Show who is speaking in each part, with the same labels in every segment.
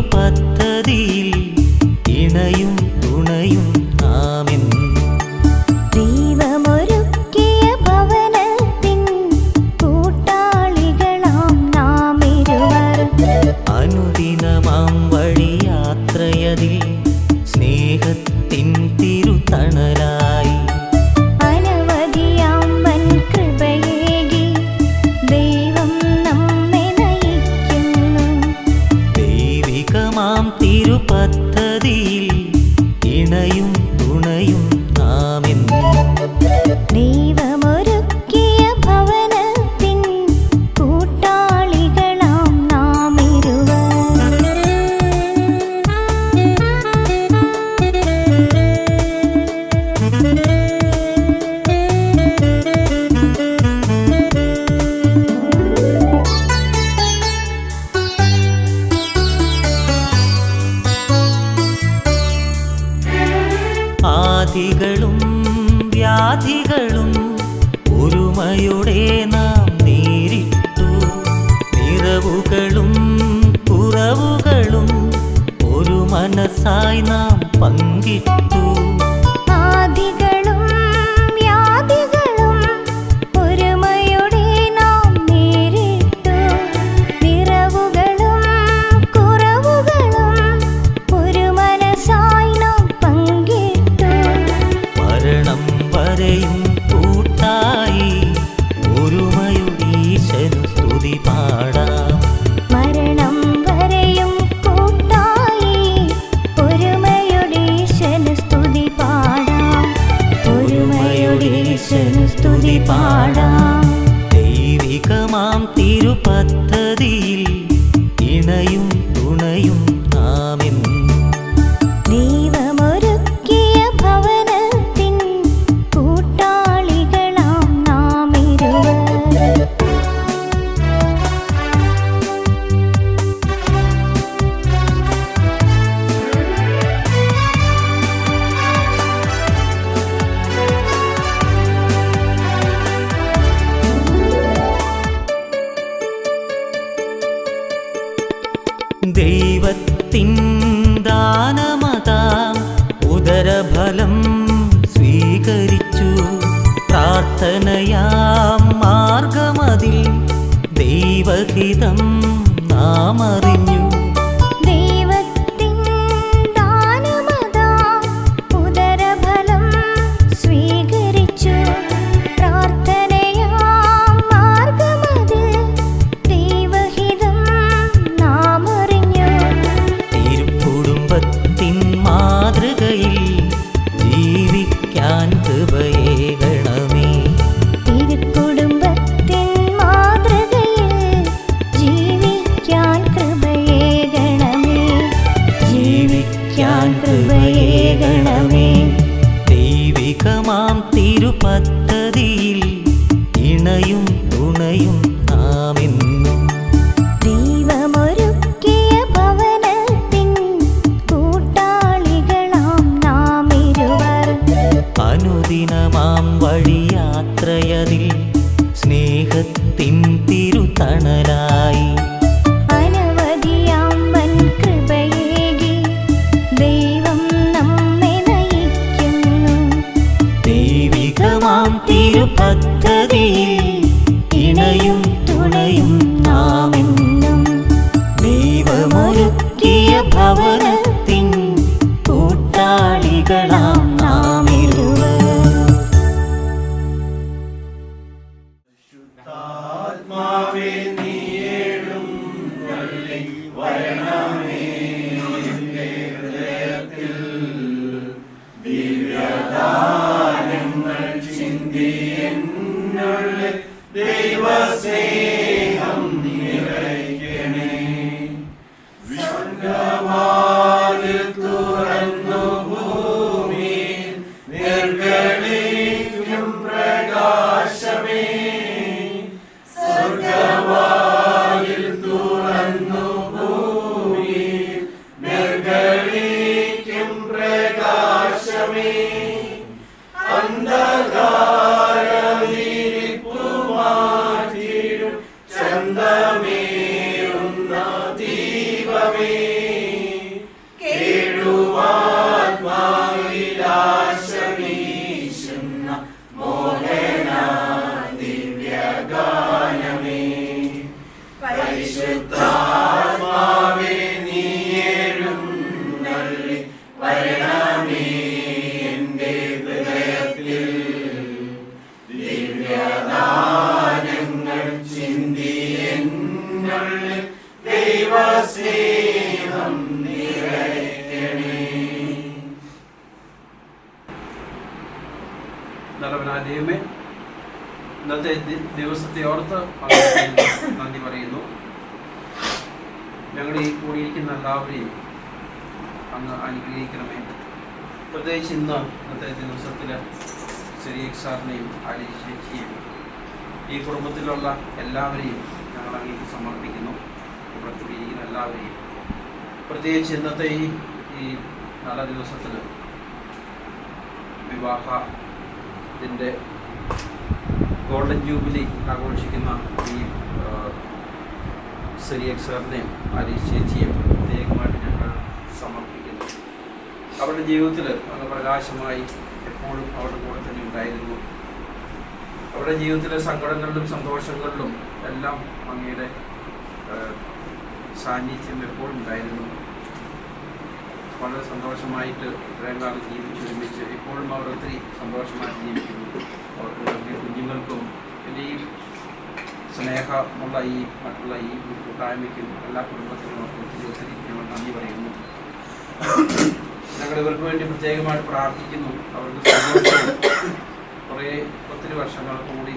Speaker 1: തിരുപദ്ധതിയിൽ ഇണയും തുണയും നാമെന്നും.
Speaker 2: ദൈവമൊരുക്കിയ ഭവനത്തിൻ കൂട്ടാളികളാം നാം ഇരുവർ.
Speaker 1: അനുദിനമാം വഴിയാത്രയതിൽ സ്നേഹത്തിൻ തിരുതണലായി
Speaker 2: അനവധിയാം വൻ കൃപയേകി ദൈവം നമ്മെ നയിക്കുന്നു.
Speaker 1: ദൈവികമാം തിരുപദ്ധതിയിൽ ഇണയും തുണയും നാമെന്നും.
Speaker 2: ദൈവമൊരുക്കിയ ഭവനത്തിൻ കൂട്ടാളികളാം നാം ഇരുവർ.
Speaker 1: ആധികളും വ്യാധികളും ഒരുമയോടെ നാം നേരിട്ടു. നിറവുകളും കുറവുകളും ഒരു മനസ്സായി നാം പങ്കിട്ടു.
Speaker 2: ആദികളും വ്യാധികളും ഒരുമയോടെ നാം നേരിട്ടു. നിറവുകളും കുറവുകളും ഒരു മനസ്സായി നാം പങ്കിട്ടു.
Speaker 1: മരണം വരെയും കൂട്ടായി ഒരുമയുടീശനു സ്തുതി പാടാം.
Speaker 2: മരണം വരെയും കൂട്ടായി ഒരുമയോടീശനു സ്തുതി പാടാം. ഒരുമയോടീശനു സ്തുതി പാടാം.
Speaker 1: ദൈവികമാം തിരുപദ്ധതിയിൽ ഇണയും തുണയും നാമെന്നും.
Speaker 2: ദൈവമൊരുക്കിയ ഭവനത്തിൻ കൂട്ടാളികളാം നാം ഇരുവർ.
Speaker 1: ദൈവത്തിൻ ദാനമതാം ഉദരഫലം സ്വീകരിച്ചു. പ്രാർത്ഥനയാം മാർഗമതിൽ ദൈവഹിതം നാം അറിഞ്ഞു.
Speaker 2: ദൈവത്തിൻ ദാനമതാം ഉദരഫലം സ്വീകരിച്ചു. പ്രാർത്ഥനയാം മാർഗമതിൽ ദൈവഹിതം നാം അറിഞ്ഞു.
Speaker 1: തിരുക്കുടുംബത്തിൻ മാതൃകയിൽ ജീവിക്കാൻ കൃപയേകണമേ.
Speaker 2: തിരുക്കുടുംബത്തിൻ മാതൃകയിൽ ജീവിക്കാൻ കൃപയേകണമേ. ജീവിക്കാൻ കൃപയേകണമേ.
Speaker 1: ദൈവികമാം തിരുപദ്ധതിയിൽ ഇണയും തുണയും നാമെന്നും.
Speaker 2: ദൈവമൊരുക്കിയ ഭവനത്തിൻ കൂട്ടാളികളാം നാം ഇരുവർ.
Speaker 1: അനുദിനമാം വഴിയാത്രയതിൽ സ്നേഹത്തിൻ തിരുതണലായി
Speaker 2: അനവധിയാം വൻ കൃപയേകി ദൈവം നമ്മെ നയിക്കുന്നു.
Speaker 1: ദൈവികമാം തിരുപദ്ധതിയിൽ ഇണയും തുണയും നാമെന്നും. ദൈവമൊരുക്കിയ ഭവനത്തിൻ കൂട്ടാളികളാം നാം ഇരുവർ.
Speaker 3: ആത്മാവേ നീയേഴും നള്ളി വരണമേ നിന്റെ ഹൃദയത്തിൽ ദിവ്യദാനങ്ങൾ ചിന്തി എന്നുള്ളിൽ ദൈവസ്നേഹം നിറയ്ക്കണേ. സ്വർഗ്ഗവാതിൽ തുറന്നു ഭൂമി നിർഗളിക്കും പ്രകാശമേ. സ്വർഗ്ഗവാതിൽ തുറന്നു ഭൂമി നിർഗളിക്കും പ്രകാശമേ. അന്ധകാരവിരിപ്പു മാറ്റിടും ചന്തമേറുന്ന ദീപമേ. പരിശുദ്ധാത്മാവേ നീ എഴുന്നള്ളി വരണമേ എൻ്റെ ഹൃദയത്തിൽ ദിവ്യദാനങ്ങൾ ചിന്തി എന്നുള്ളിൽ ദൈവസ്നേഹം നിറയ്ക്കണേ.
Speaker 4: നല്ലവനായ ദൈവമേ, ഇന്നത്തെ ദിവസത്തെ ഓർത്ത് നന്ദി പറയുന്നു. ഞങ്ങൾ ഈ കൂടിയിരിക്കുന്ന എല്ലാവരെയും അങ്ങ് അനുഗ്രഹിക്കണമേ. പ്രത്യേകിച്ച് ഇന്നത്തെ ദിവസത്തിൽ സിറിയക് സാറിനെയും ആലീസ് ചേച്ചിയെയും ഈ കുടുംബത്തിലുള്ള എല്ലാവരെയും ഞങ്ങൾ അങ്ങേക്ക് സമർപ്പിക്കുന്നു. ഇവിടെ കൂടിയിരിക്കുന്ന എല്ലാവരെയും പ്രത്യേകിച്ച് ഇന്നത്തെ ഈ നല്ല ദിവസത്തിൽ വിവാഹത്തിൻ്റെ ഗോൾഡൻ ജൂബിലി ആഘോഷിക്കുന്ന ഈ സിറിയക് സാറിനെയും ആലീസ് ചേച്ചിയും പ്രത്യേകമായിട്ട് ഞങ്ങൾ സമർപ്പിക്കുന്നു. അവരുടെ ജീവിതത്തിൽ അങ്ങ് പ്രകാശമായി എപ്പോഴും അവരുടെ കൂടെ തന്നെ ഉണ്ടായിരുന്നു. അവരുടെ ജീവിതത്തിലെ സങ്കടങ്ങളിലും സന്തോഷങ്ങളിലും എല്ലാം അങ്ങയുടെ സാന്നിധ്യം എപ്പോഴും ഉണ്ടായിരുന്നു. വളരെ സന്തോഷമായിട്ട് ഇത്രയും കാലം ജീവിച്ചൊരുമിച്ച് ഇപ്പോഴും അവർ ഒത്തിരി സന്തോഷമായിട്ട് ജീവിക്കുന്നു. അവർക്ക് കുഞ്ഞുങ്ങൾക്കും പിന്നെ ഈ സ്നേഹമുള്ള മറ്റുള്ള ഈ കൂട്ടായ്മയ്ക്കും എല്ലാ കുടുംബത്തിനും ഒത്തിരി ഞങ്ങൾ നന്ദി പറയുന്നു. ഞങ്ങൾ ഇവർക്ക് വേണ്ടി പ്രത്യേകമായിട്ട് പ്രാർത്ഥിക്കുന്നു. അവർക്ക് സന്തോഷവും ഒത്തിരി വർഷങ്ങൾ കൂടി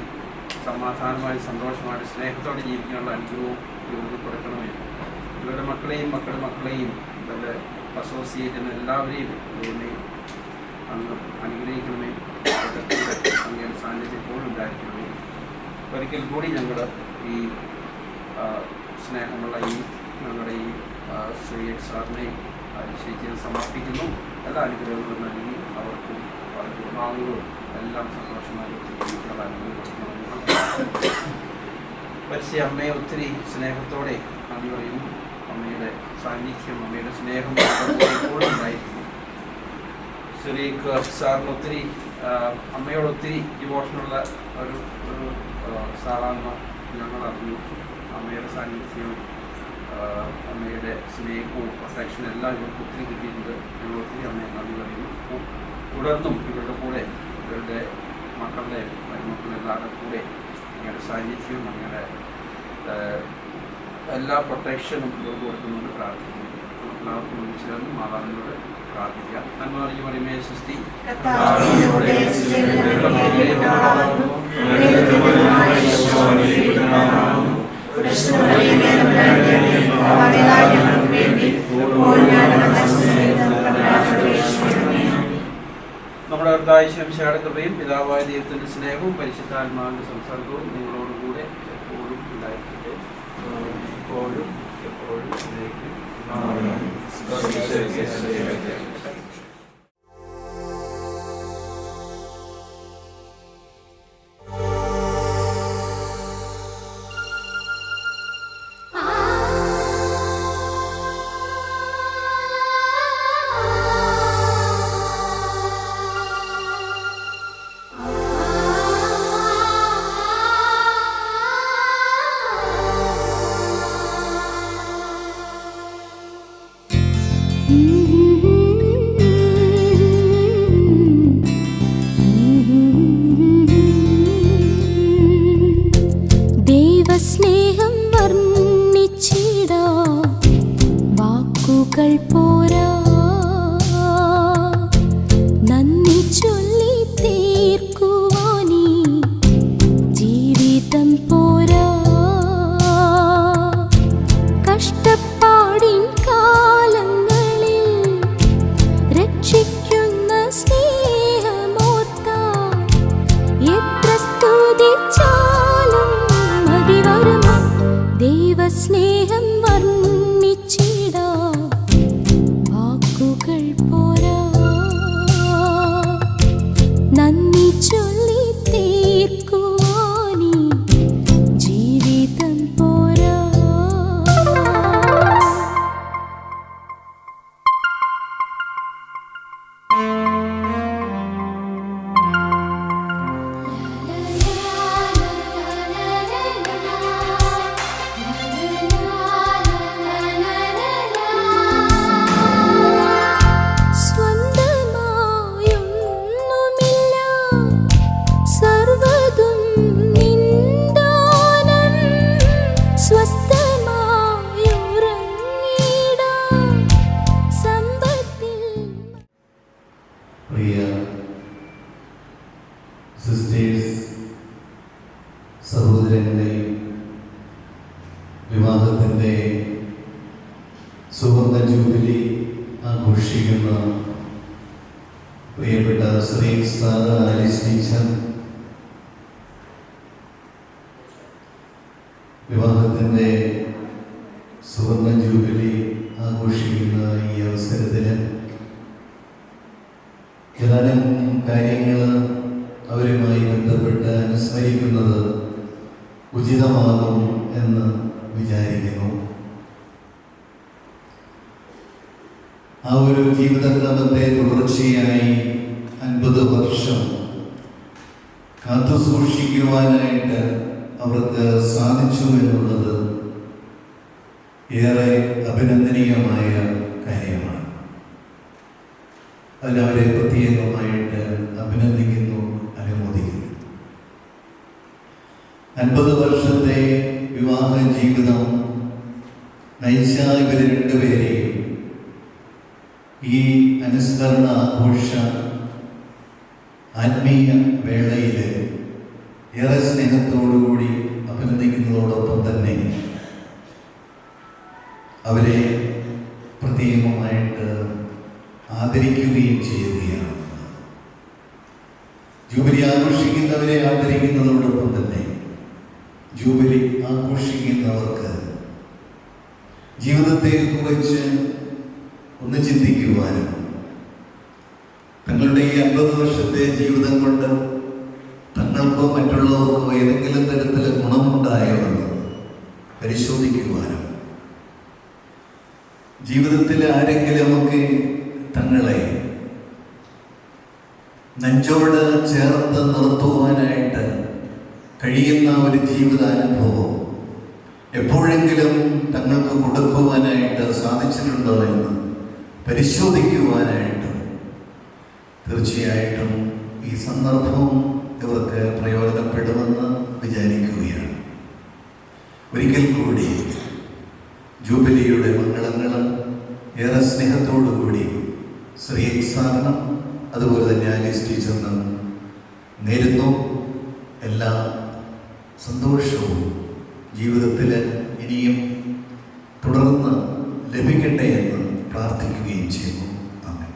Speaker 4: സമാധാനമായി സന്തോഷമായിട്ട് സ്നേഹത്തോടെ ജീവിക്കാനുള്ള അനുഗ്രഹവും ഇവർക്ക് കൊടുക്കണമേ. ഇവരുടെ മക്കളുടെ മക്കളെയും ഇവരുടെ അസോസിയേറ്റിന് എല്ലാവരെയും അങ്ങ് അനുഗ്രഹിക്കണമേ. അങ്ങയുടെ സാന്നിധ്യം എപ്പോഴും ഉണ്ടായിരിക്കണമേ. ഒരിക്കൽ കൂടി ഞങ്ങൾ ഈ സ്നേഹമുള്ള ഞങ്ങളുടെ ഈ സിറിയക് സാറിനെയും ചേച്ചിയെ സമർപ്പിക്കുന്നു. എല്ലാ അനുഗ്രഹങ്ങളും നൽകി അവർക്കും അവരുടെ കുടുംബാംഗങ്ങളും എല്ലാം സന്തോഷമായി ജീവിക്കാനുള്ള അനുഗ്രഹം. പരിശുദ്ധ അമ്മയെ ഒത്തിരി സ്നേഹത്തോടെ നന്ദി പറയുന്നു. അമ്മയുടെ സാന്നിധ്യം അമ്മയുടെ സ്നേഹം എപ്പോഴും ഉണ്ടായിരിക്കുന്നു. സിറിയക് സാറിന് ഒത്തിരി അമ്മയോട് ഒത്തിരി ഡിവോഷനുള്ള ഒരു സാറാണെന്ന് ഞങ്ങൾ അറിഞ്ഞു. അമ്മയുടെ സാന്നിധ്യവും അമ്മയുടെ സ്നേഹവും പ്രൊട്ടക്ഷനും എല്ലാം ഇവർക്ക് ഒത്തിരി കിട്ടിയിട്ടുണ്ട്. ഞങ്ങൾ ഒത്തിരി അമ്മയെ നന്ദി പറയുന്നു. തുടർന്നും ഇവരുടെ കൂടെ ഇവരുടെ മക്കളുടെ മരുമക്കളുടെ എല്ലാവരുടെ കൂടെ അങ്ങയുടെ സാന്നിധ്യവും അങ്ങയുടെ എല്ലാ പ്രൊട്ടക്ഷനും ഇവർക്ക് കൊടുക്കുന്നുണ്ട് പ്രാർത്ഥിക്കുന്നു. എല്ലാവർക്കും വിളിച്ചിരുന്നു മാതാവിനോട് പ്രാർത്ഥിക്കാം. നന്മ പറഞ്ഞു പറയുമേ സൃഷ്ടി നമ്മുടെ കർത്താവിന്റെ കൃപയും പിതാവായ ദൈവത്തിന്റെ സ്നേഹവും പരിശുദ്ധാത്മാവിന്റെ സംസർഗവും നിങ്ങളോടുകൂടെ എപ്പോഴും ഉണ്ടായിരിക്കട്ടെ. എപ്പോഴും എപ്പോഴും
Speaker 2: ദൈവസ്നേഹം വർണ്ണിച്ചിടാ വാക്കുകൾ പോരാ, നന്ദി ചൊല്ലി തീർക്കുവാനീ ജീവിതം പോരാ. കഷ്ടപ്പാടിൻ കാലങ്ങളിൽ രക്ഷിക്കുന്ന സ്നേഹമോർത്താൽ എത്ര സ്തുതിച്ചാലും മതിവരുമോ. ദൈവസ്നേഹം വർണ്ണിച്ചിടാ വാക്കുകൾ പോരാ, നന്ദി ചൊല്ലി തീർക്കുവാനീ ജീവിതം പോരാ. la la la la la la la la la la la
Speaker 5: വിവാഹത്തിൻ്റെ സുവർണ്ണ ജൂബിലി ആഘോഷിക്കുന്ന പ്രിയപ്പെട്ട ശ്രീ സാറ ആലിസ് ടീച്ചർ, വിവാഹത്തിൻ്റെ സുവർണ്ണ ജൂബിലി ആഘോഷിക്കുന്ന ഈ അവസരത്തിൽ ഏതാനും കാര്യങ്ങൾ അവരുമായി ബന്ധപ്പെട്ട് അനുസ്മരിക്കുന്നത് ഉചിതമാകും എന്ന് വിചാരിക്കുന്നു. ആ ഒരു ജീവിതക്രമത്തെ തുടർച്ചയായി 50 വർഷം കാത്തു സൂക്ഷിക്കുവാനായിട്ട് അവർക്ക് സാധിച്ചു എന്നുള്ളത് ഏറെ അഭിനന്ദനീയമായ കാര്യമാണ്. അതിനവരെ പ്രത്യേകമായിട്ട് അഭിനന്ദിക്കുന്നു, അനുമോദിക്കുന്നു. 50 വർഷത്തെ വിവാഹ ജീവിതം നയിച്ച ഇവർ രണ്ടുപേരെയും ഈ അനുസ്മരണ ആഘോഷ ആത്മീയ വേളയിൽ ഏറെ സ്നേഹത്തോടുകൂടി അഭിനന്ദിക്കുന്നതോടൊപ്പം തന്നെ അവരെ പ്രത്യേകമായിട്ട് ആദരിക്കുകയും ചെയ്യുകയാണ്. ജൂബിലി ആഘോഷിക്കുന്നവരെ ആദരിക്കുന്നതോടൊപ്പം തന്നെ ജൂബിലി ആഘോഷിക്കുന്നവർക്ക് ജീവിതത്തെ കുറിച്ച് ഒന്ന് ചിന്തിക്കുവാനും തങ്ങളുടെ ഈ 50 വർഷത്തെ ജീവിതം കൊണ്ട് തങ്ങൾക്കോ മറ്റുള്ളവർക്കോ ഏതെങ്കിലും തരത്തിൽ ഗുണമുണ്ടായോന്ന് പരിശോധിക്കുവാനും ജീവിതത്തിൽ ആരെങ്കിലുമൊക്കെ തങ്ങളെ നെഞ്ചോട് ചേർത്ത് നിർത്തുവാനായിട്ട് കഴിയുന്ന ഒരു ജീവിതാനുഭവം എപ്പോഴെങ്കിലും തങ്ങൾക്ക് കൊടുക്കുവാനായിട്ട് സാധിച്ചിട്ടുണ്ടോ എന്ന് പരിശോധിക്കുവാനായിട്ട് തീർച്ചയായിട്ടും ഈ സന്ദർഭം ഇവർക്ക് പ്രയോജനപ്പെടുമെന്ന് വിചാരിക്കുകയാണ്. ഒരിക്കൽ കൂടി ജൂബിലിയുടെ മംഗളങ്ങളും ഏറെ സ്നേഹത്തോടുകൂടി ശ്രീ സാറിനും അതുപോലെ തന്നെ ആലിസ് ടീച്ചറിനും നേരുന്നു. എല്ലാ സന്തോഷവും ജീവിതത്തിൽ ഇനിയും തുടർന്ന് ലഭിക്കട്ടെ എന്ന് പ്രാർത്ഥിക്കുകയും ചെയ്യുന്നു. ആമേൻ.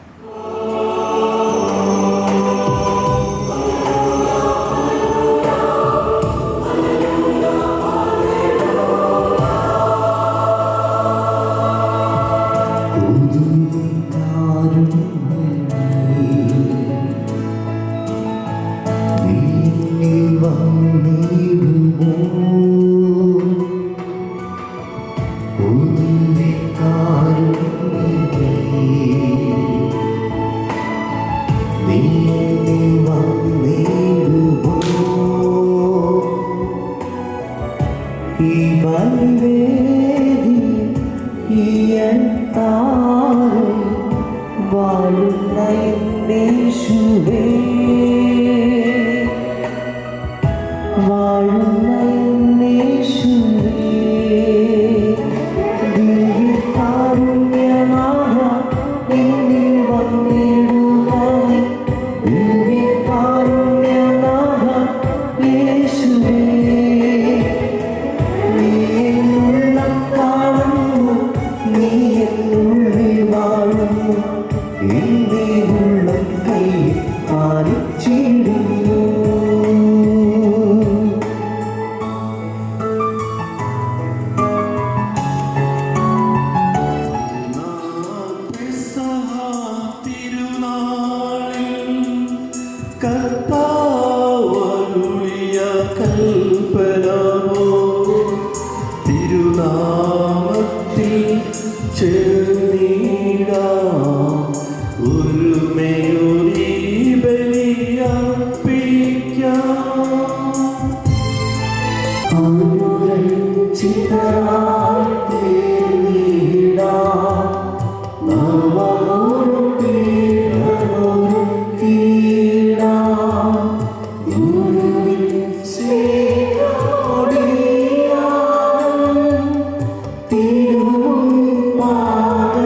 Speaker 1: തിരുമുൻപാദം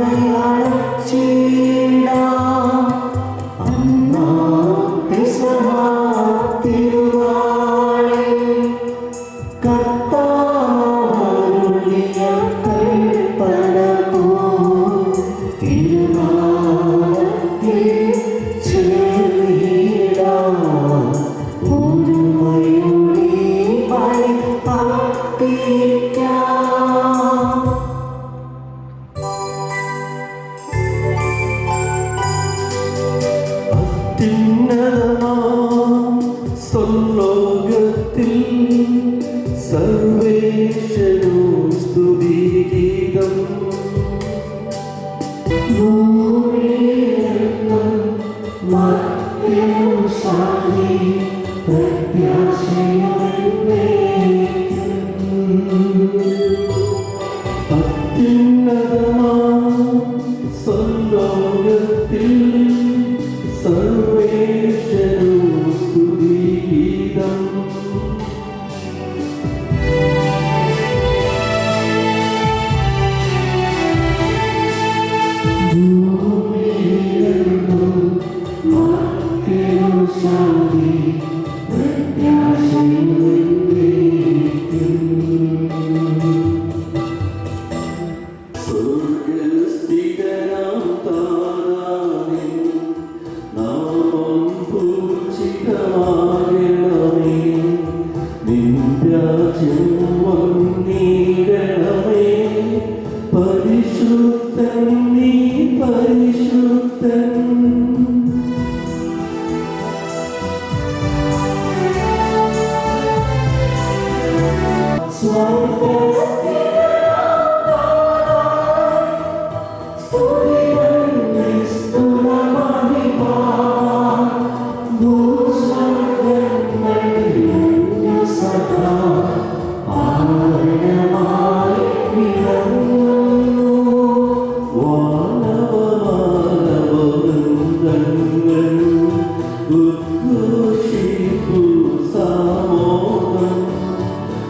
Speaker 6: പരിശുദ്ധൻ നീ പരിശുദ്ധൻ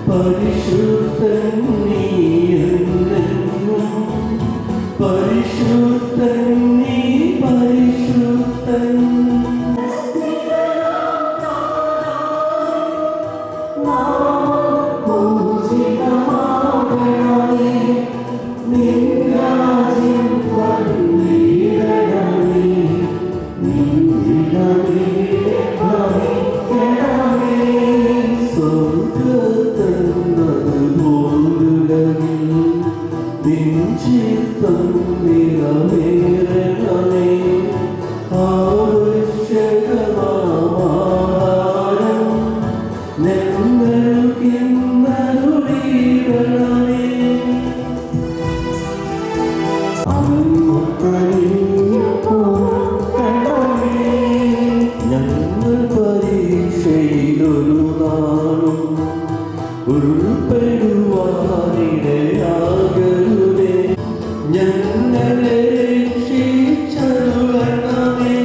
Speaker 6: പരിശുദ്ധൻ നീ എന്നെന്നും പരിശുദ്ധൻ നീ പരിശുദ്ധൻ ചിത്തം നിറവേറണമേ ആവശ്യകമാഹാരം ഞങ്ങൾക്കിന്നരുളിയിടണമേ ഞങ്ങൾ പരീക്ഷയിലൊരു നാളും ഉൾപ്പെടുവാനിടയാകരുതേ ഞങ്ങളെ രക്ഷിച്ചരുളണമേ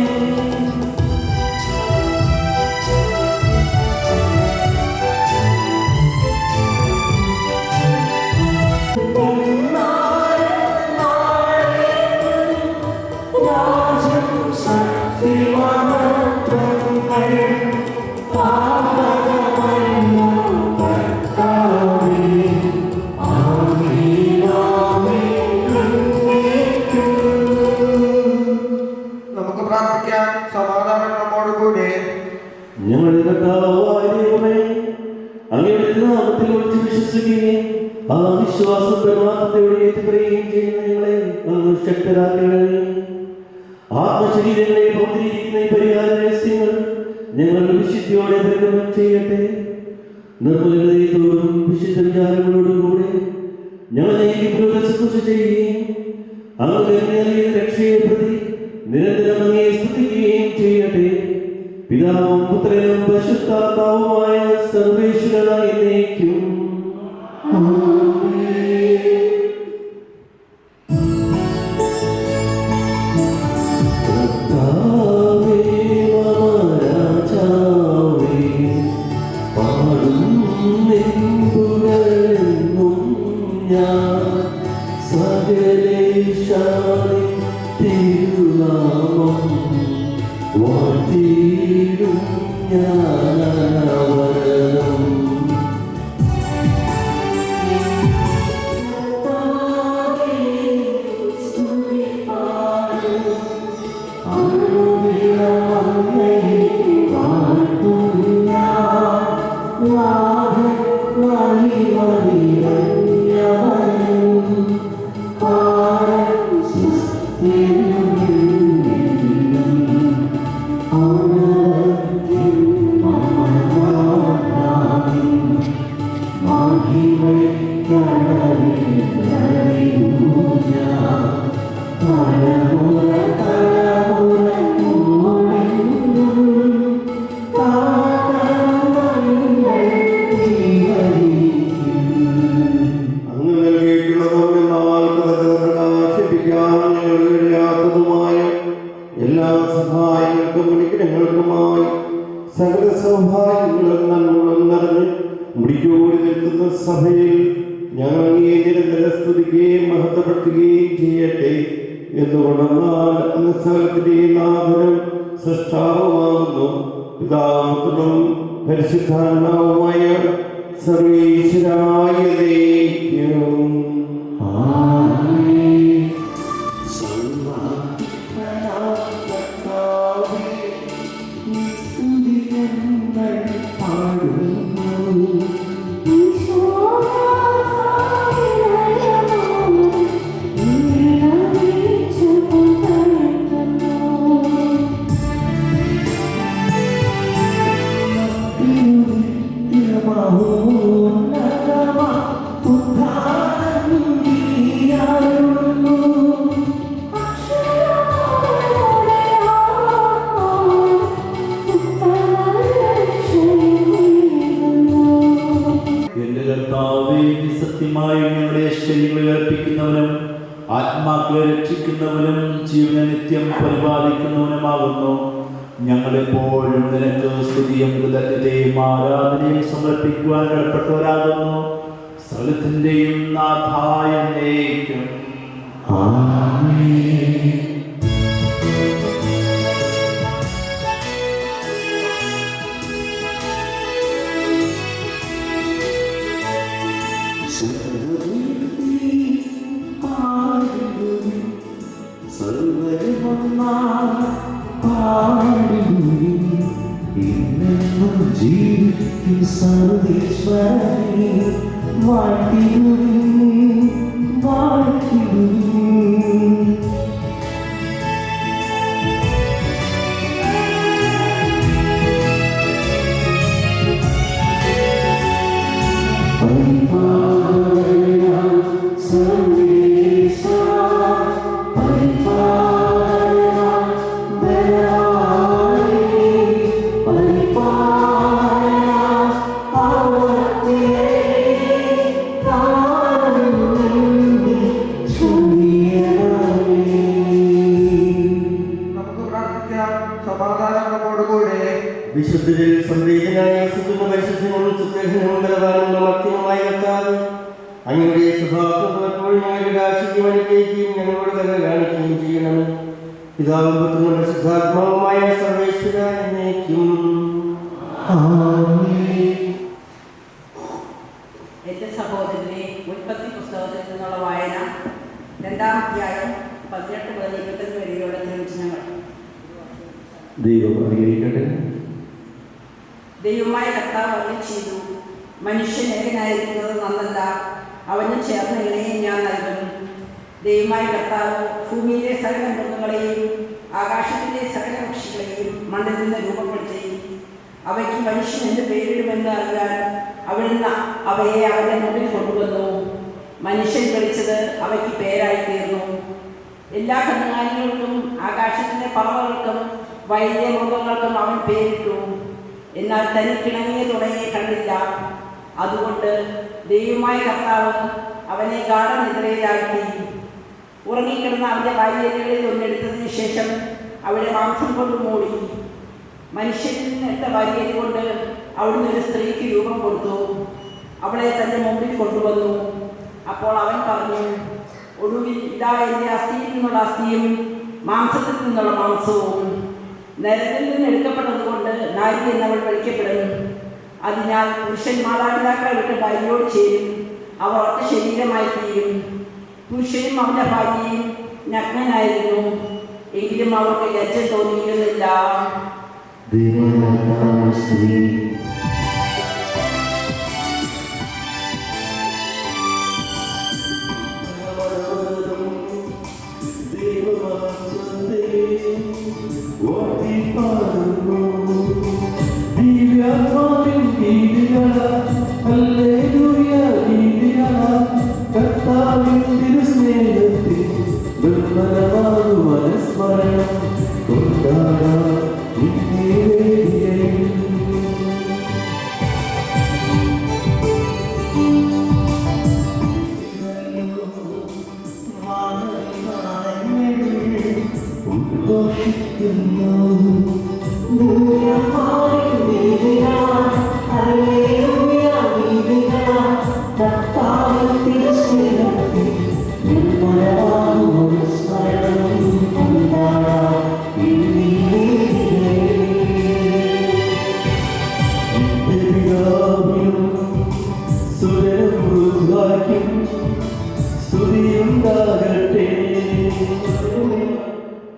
Speaker 3: നമുക്ക് പ്രാർത്ഥിക്കാം. സമാധാനം നമ്മോടുകൂടെ.
Speaker 6: ഞങ്ങളുടെ കർത്താവായ ദൈവമേ, അങ്ങയുടെ നാമത്തിൽ വിളിച്ച് വിശ്വസിക്കുകയും ആ വിശ്വാസം പ്രമാണത്തോടെ ഏറ്റുപറയുകയും ചെയ്യുന്ന ഞങ്ങളെ അങ്ങ് ശക്തരാക്കണമേ. ആത്മശരീരങ്ങളെ ഭൗതിരിക്കുന്ന ഈ പരിഹാര രഹസ്യങ്ങൾ ഞങ്ങൾ വിശുദ്ധിയോടെ പരിഗണന ചെയ്യട്ടെ. നിർമ്മലതയോടും വിശുദ്ധ വിചാരങ്ങളോടും കൂടെ ഞങ്ങളെ ശുശ്രൂഷ ചെയ്യുകയും അങ്ങ് രക്ഷയെ പ്രതി നിരന്തരം അങ്ങേ സ്തുതിക്കുകയും ചെയ്യട്ടെ. പിതാവും പുത്രനും പരിശുദ്ധാത്മാവുമായ സർവേശ്വരനായി എന്നേക്കും. കർത്താവേ രാജാവേ പാടും നിൻപുകഴെന്നും ഞാൻ സകലേശാനി തിരുനാമം വാഴ്ത്തിയിടും ഞാനവരം. എല്ലാ സഹായങ്ങൾക്കും അനുഗ്രഹങ്ങൾക്കുമായി സകല സൗഭാഗ്യങ്ങളും നന്മകളും നിറഞ്ഞ് മുടിയോടി നിൽക്കുന്ന സഭയിൽ ഞങ്ങൾ അങ്ങയെ നിരന്തരം സ്തുതിക്കുകയും മഹത്വപ്പെടുത്തുകയും ചെയ്യട്ടെ. എന്തുകൊണ്ടെന്നാൽ അങ്ങ് സകലത്തിന്റെയും നാഥനും സൃഷ്ടാവുമാകുന്നു. പിതാവും പരിശുദ്ധാത്മാവുമായ സർവീശ്വരായ ദൈവം.
Speaker 2: ഈശോ
Speaker 7: ശരീരങ്ങളെ അർപ്പിക്കുന്നവനും ആത്മാക്കളെ രക്ഷിക്കുന്നവനും ജീവനെ നിത്യം പരിപാലിക്കുന്നവനുമാകുന്നു. ഞങ്ങളെപ്പോഴും നിനക്ക് സ്തുതിയും കൃതജ്ഞതയും ആരാധനയും സമർപ്പിക്കുവാൻ കടപ്പെട്ടവരാകുന്നു. സകലത്തിന്റെയും നാഥായ എന്നേക്കും. ആമേൻ.
Speaker 6: വിശുദ്ധരിൽ സംവേദനായ അങ്ങയുടെ സ്വഭാവത്തോടും ഞങ്ങളുടെ ആശിക്കും അനുഗ്രഹിക്കുകയും ഞങ്ങളോട് കഥ കാണിക്കുകയും ചെയ്യണം. പിതാവും പുത്രനും പരിശുദ്ധാത്മാവുമായ സർവേശ്വര എന്നേക്കും.
Speaker 8: എന്റെ സഹോദരനെ, ഉൽപ്പത്തി പുസ്തകത്തിൽ നിന്നുള്ള വായന 2-ാം അധ്യായം 18 മുതൽ 25 വരെയുള്ള തിരുവചനങ്ങൾ.
Speaker 6: ദൈവം അനുഗ്രഹിക്കട്ടെ.
Speaker 8: ദൈവമായ കർത്താവ് അരുളി ചെയ്തു, മനുഷ്യൻ ഏകനായിരിക്കുന്നത് നന്നല്ല, അവന് ചേർന്ന ഇണയെ ഞാൻ നൽകും. ദൈവമായ കർത്താവ് ഭൂമിയിലെ സകല മൃഗങ്ങളെയും ആകാശത്തിലെ സകല പക്ഷികളെയും മണ്ണിൽ നിന്ന് രൂപപ്പെടുത്തി. അവയ്ക്ക് മനുഷ്യൻ എന്ത് പേരിടുമെന്ന് അറിയാൻ അവിടുന്ന് അവയെ അവരുടെ മുമ്പിൽ കൊണ്ടുവന്നു. മനുഷ്യൻ വിളിച്ചത് അവയ്ക്ക് പേരായി തീർന്നു. എല്ലാ കന്നുകാലികൾക്കും ആകാശത്തിലെ പറവകൾക്കും വൈദ്യ മൃഗങ്ങൾക്കും അവൻ പേരിട്ടു. എന്നാൽ തനിക്കിണങ്ങിയ തുടങ്ങിയ കണ്ടില്ല. അതുകൊണ്ട് ദൈവമായ കർത്താവ് അവനെ ഗാഢനിദ്രയിലാക്കി. ഉറങ്ങിക്കിടന്ന അവൻ്റെ വാരിയലുകളിൽ ഒന്നെടുത്തതിന് ശേഷം അവിടെ മാംസം കൊണ്ട് മൂടി. മനുഷ്യരിൽ നിന്നെടുത്ത വാരിയല് കൊണ്ട് അവിടുന്ന് ഒരു സ്ത്രീക്ക് രൂപം കൊടുത്തു. അവളെ തൻ്റെ മുമ്പിൽ കൊണ്ടുവന്നു. അപ്പോൾ അവൻ പറഞ്ഞു, ഒടുവിൽ ഇതാ എൻ്റെ അസ്ഥിയിൽ നിന്നുള്ള അസ്ഥിയും മാംസത്തിൽ നിന്നുള്ള മാംസവും. നരകിൽ നിന്ന് എടുക്കപ്പെട്ടതുകൊണ്ട് നാരി എന്നവൾ വിളിക്കപ്പെടും. അതിനാൽ പുരുഷൻ മാതാപിതാക്കളെ വിട്ട് ഭാര്യയോട് ചേരും, അവർ ഒറ്റ ശരീരമായി തീരും. പുരുഷനും അവൻ്റെ ഭാര്യയും നഗ്നനായിരുന്നു, എങ്കിലും അവർക്ക് ലജ്ജ തോന്നിയിരുന്നില്ല.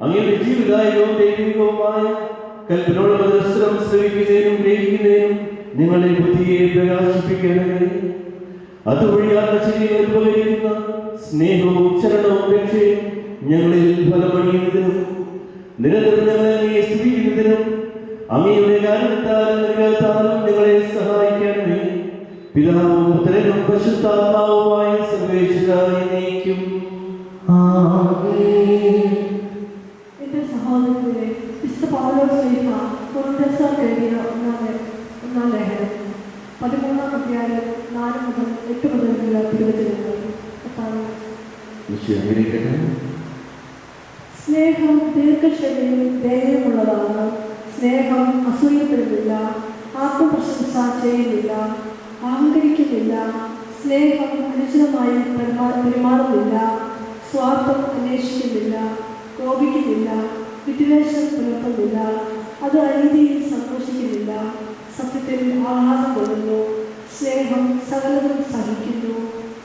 Speaker 6: അങ്ങയുടെ ജീവിതായകവും ദൈവികവുമായ കൽപ്പനയുള്ള ദർശനം ശ്രവിക്കുന്നതിനും ഗ്രഹിക്കുന്നതിനും നിങ്ങളെ ബുദ്ധിയെ പ്രകാശിപ്പിക്കണമേ. അതുവഴി ആത്മശരീരം ഉപകരിക്കുന്ന സ്നേഹവും ശരണവും രക്ഷയും ഞങ്ങളിൽ ഫലമണിയുന്നതിനും നിരന്തരം ഞങ്ങളെ സ്തുതിക്കുന്നതിനും അങ്ങയുടെ കാരണത്താലും നിങ്ങളെ സഹായിക്കണമേ. പിതാവും പുത്രനും പരിശുദ്ധാത്മാവുമായ സർവേശ്വരായ എന്നേക്കും.
Speaker 9: എന്റെ സഹോദരങ്ങളെ, വിശുദ്ധ പൗലോസ്ലീഹ കൊരിന്ത്യർക്കാർക്ക് എഴുതിയ ഒന്നാം ലേഖനം 13-ാം അധ്യായം 4 മുതൽ 8 വരെയുള്ള തിരുവചനങ്ങൾ.
Speaker 6: അനുഗ്രഹിക്കട്ടെ.
Speaker 9: സ്നേഹം ദീർഘക്ഷമയും ദയയുമുള്ളതാണ്. സ്നേഹം അസൂയപ്പെടുന്നില്ല, ആത്മപ്രശംസ ചെയ്യുന്നില്ല, അഹങ്കരിക്കുന്നില്ല. സ്നേഹം അനുചിതമായി പെരുമാറുന്നില്ല, സ്വാർത്ഥം അന്വേഷിക്കുന്നില്ല, കോപിക്കുന്നില്ല, വിദ്വേഷം പുലർത്തുന്നില്ല. അത് അനീതിയിൽ സന്തോഷിക്കുന്നില്ല, സത്യത്തിൽ ആഹ്ലാദം കൊള്ളുന്നു. സ്നേഹം സകലതും സഹിക്കുന്നു,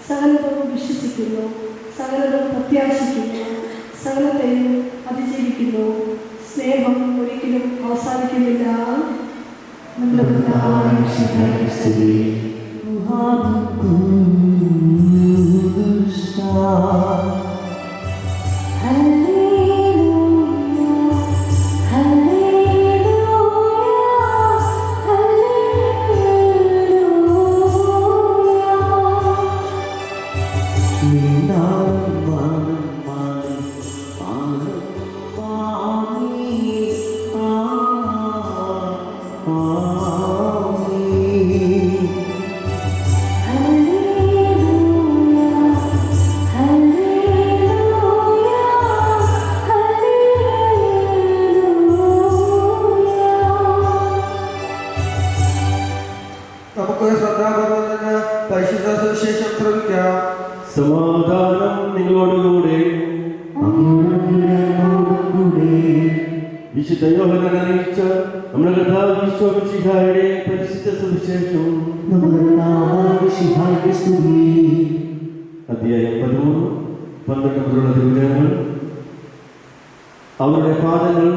Speaker 9: സകലതും വിശ്വസിക്കുന്നു, സകലതും പ്രത്യാശിക്കുന്നു, സകലത്തെയും അതിജീവിക്കുന്നു. സ്നേഹം ഒരിക്കലും അവസാനിക്കുന്നില്ല.
Speaker 3: നമുക്ക് ശ്രദ്ധാപൂർവം തന്നെ പരിശുദ്ധ സുവിശേഷം ശ്രമിക്കാം.
Speaker 6: സമാധാനം നിങ്ങളോടുകൂടെ. വിശുദ്ധ യോഹന്നാൻ അറിയിച്ച നമ്മുടെ കർത്താവ് ഈശോമിശിഹായുടെ പരിശുദ്ധ സുവിശേഷം അധ്യായം 13-12 മുതലുള്ള തിരുവചനങ്ങൾ. അവരുടെ പാദങ്ങൾ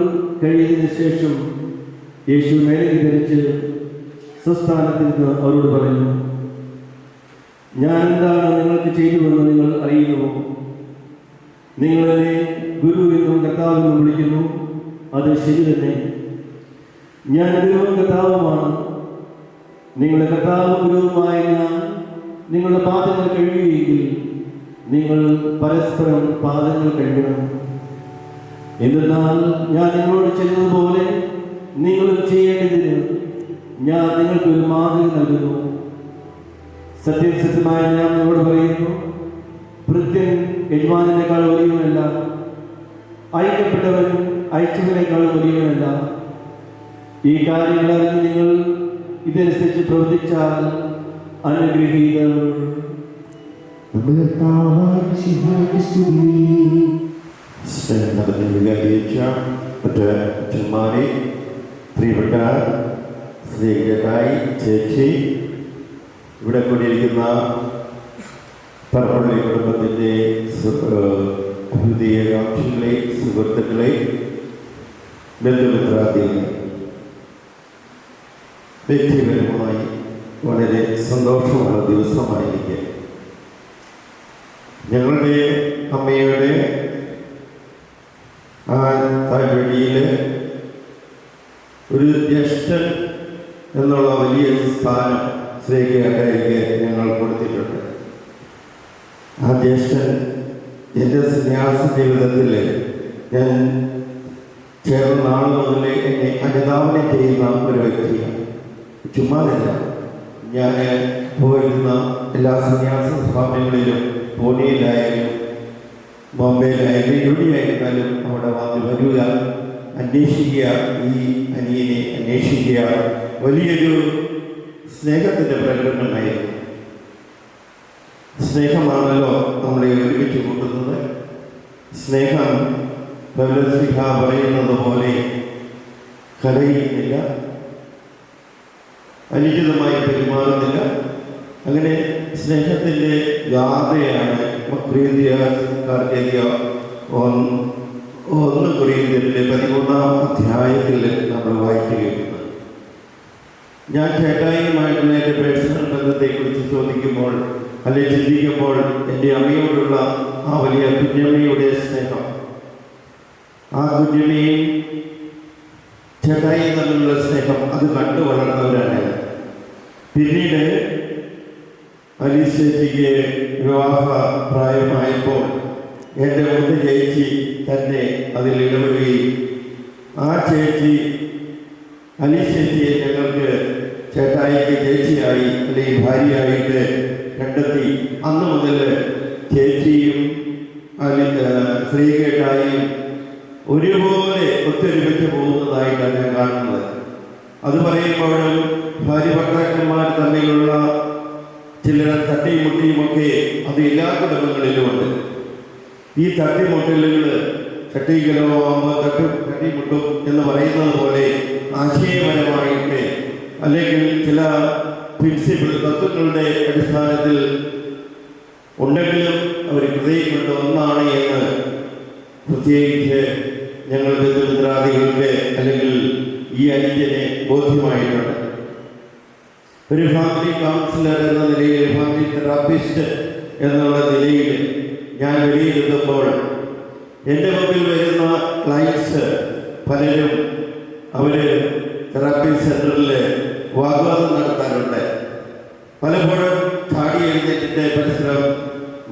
Speaker 6: കഴിയുന്നതിന് ശേഷം യേശു മേലങ്കി ധരിച്ച് സ്വസ്ഥാനത്തിൽ നിന്ന് അവരോട് പറഞ്ഞു, ഞാൻ എന്താണ് നിങ്ങൾക്ക് ചെയ്തുവെന്ന് നിങ്ങൾ അറിയുന്നുവോ? നിങ്ങൾ എന്നെ ഗുരു എന്നും കർത്താവെന്നും വിളിക്കുന്നു, അത് ശരി തന്നെ. ഞാൻ ഗുരുവും കർത്താവുമാണ്. നിങ്ങളുടെ കർത്താവും ഗുരുവുമായ ഞാൻ നിങ്ങളുടെ പാദങ്ങൾ കഴുകുകയെങ്കിൽ നിങ്ങൾ പരസ്പരം പാദങ്ങൾ കഴുകണം. എന്നാൽ ഞാൻ നിങ്ങളോട് ചെയ്യുന്നതുപോലെ നിങ്ങളും ചെയ്യേണ്ടതിന് ഞാൻ നിങ്ങൾക്കൊരു മാതൃക നൽകുന്നു. സത്യം സത്യമായി ഞാൻ നിങ്ങളോട് പറയുന്നു, ഭൃത്യൻ യജമാനേക്കാൾ വലിയവനല്ല, അയക്കപ്പെട്ടവൻ അയച്ചവനേക്കാൾ വലിയവനല്ല. ഈ കാര്യങ്ങൾ അറിഞ്ഞ് നിങ്ങൾ ഇതനുസരിച്ച് പ്രവർത്തിച്ചാൽ അനുഗ്രഹീതർ.
Speaker 10: മറ്റ് അച്ഛന്മാരെ, പ്രിയപ്പെട്ട സ്നേഹിതരായി ചേച്ചി, ഇവിടെ കൂടിയിരിക്കുന്ന പറപ്പള്ളി കുടുംബത്തിൻ്റെ ഹൃദയകാംക്ഷികളെ, സുഹൃത്തുക്കളെ, ബന്ധുമിത്രാദികളെ, വ്യക്തിപരമായി വളരെ സന്തോഷമുള്ള ദിവസമായിരിക്കെ ഞങ്ങളുടെ അമ്മയുടെ താഴ്വഴിയിൽ ഒരു ജ്യേഷ്ഠൻ എന്നുള്ള വലിയ സ്ഥാനം ശ്രീകേട്ടയ്ക്ക് ഞങ്ങൾ കൊടുത്തിട്ടുണ്ട്. ആ ജ്യേഷ്ഠൻ എൻ്റെ സന്യാസ ജീവിതത്തിൽ ഞാൻ ചേർന്ന നാൾ മുതലേ എന്നെ അനുധാവനം ചെയ്യുന്ന ഒരു വ്യക്തിയാണ്. ചുമ്മാതില്ല, ഞാൻ പോയിരുന്ന എല്ലാ സന്യാസ സ്വാമികളിലും പൂനെയിലായാലും ബോംബെയിലായാലും എവിടെയായിരുന്നാലും അവിടെ വന്ന് വരിക, അന്വേഷിക്കുക, ഈ അനിയനെ അന്വേഷിക്കുക. വലിയൊരു സ്നേഹത്തിൻ്റെ പ്രകടനമായിരുന്നു. സ്നേഹമാണല്ലോ നമ്മളെ ഒരുമിച്ച് കൂട്ടുന്നത്. സ്നേഹം പൗലോസ്ലീഹ പറയുന്നത് പോലെ കരയുന്നില്ല, അനുചിതമായി പെരുമാറുന്നില്ല. അങ്ങനെ സ്നേഹത്തിൻ്റെ ഗാഥയാണ് കൊറിന്ത്യക്കാർക്കെതിരെ 1 കൊറിന്ത്യരിലെ 13-ാം അധ്യായത്തിൽ നമ്മൾ വായിച്ചു കേൾക്കുന്നത്. ഞാൻ ചേട്ടായിയുമായിട്ടുള്ള എൻ്റെ പേഴ്സണൽ ബന്ധത്തെക്കുറിച്ച് ചോദിക്കുമ്പോൾ അല്ലെങ്കിൽ ചിന്തിക്കുമ്പോൾ എൻ്റെ അമ്മയോടുള്ള ആ വലിയ കുഞ്ഞമ്മയുടെ സ്നേഹം, ആ കുഞ്ഞമ്മയും ചേട്ടായിയും തമ്മിലുള്ള സ്നേഹം, അത് കണ്ടു വളർന്നവരാണ്. പിന്നീട് അലീസേച്ചിക്ക് വിവാഹ പ്രായമായപ്പോൾ എൻ്റെ മുഖത്ത് ചേച്ചി തന്നെ അതിൽ ഇടപെടുകയും ആ ചേച്ചി അലീസേച്ചിയെ ഞങ്ങൾക്ക് ചേട്ടായിക്ക് ചേച്ചിയായി അല്ലെങ്കിൽ ഭാര്യയായിട്ട് കണ്ടെത്തി. അന്ന് മുതൽ ചേച്ചിയും സ്ത്രീകേട്ടായും ഒരുപോലെ ഒത്തൊരുമിച്ച് പോകുന്നതായിട്ടാണ് ഞാൻ കാണുന്നത്. അത് പറയുമ്പോഴും ഭാര്യ ഭർത്താക്കന്മാർ തമ്മിലുള്ള ചില തട്ടിയും മുട്ടിയുമൊക്കെ അത് എല്ലാ കുടുംബങ്ങളിലുമുണ്ട്. ഈ തട്ടിമുട്ടലുകൾ തട്ടിക്കലോ ആകുമ്പോൾ തട്ടിമുട്ടും എന്ന് പറയുന്നത് പോലെ ആശയപരമായിട്ട് അല്ലെങ്കിൽ ചില പ്രിൻസിപ്പിൾ തത്വങ്ങളുടെ അടിസ്ഥാനത്തിൽ ഉണ്ടെങ്കിലും അവർ ഹൃദയപ്പെട്ട ഒന്നാണ് എന്ന് പ്രത്യേകിച്ച് ഞങ്ങളുടെ ബന്ധുമിത്രാദികൾക്ക് അല്ലെങ്കിൽ ഈ അനുജനെ ബോധ്യമായിട്ടുണ്ട്. ഒരു ഫാമിലി കൗൺസിലർ എന്ന നിലയിൽ, ഫാമിലി തെറാപ്പിസ്റ്റ് എന്നുള്ള നിലയിൽ ഞാൻ വിലയിരുത്തുമ്പോൾ എൻ്റെ മുമ്പിൽ വരുന്ന ക്ലയൻസ് പലരും അവർ തെറാപ്പി സെൻ്ററിൽ വാഗ്വാദം നടത്താറുണ്ട്. പലപ്പോഴും ചാടി എഴുന്നേറ്റിൻ്റെ പരിസരം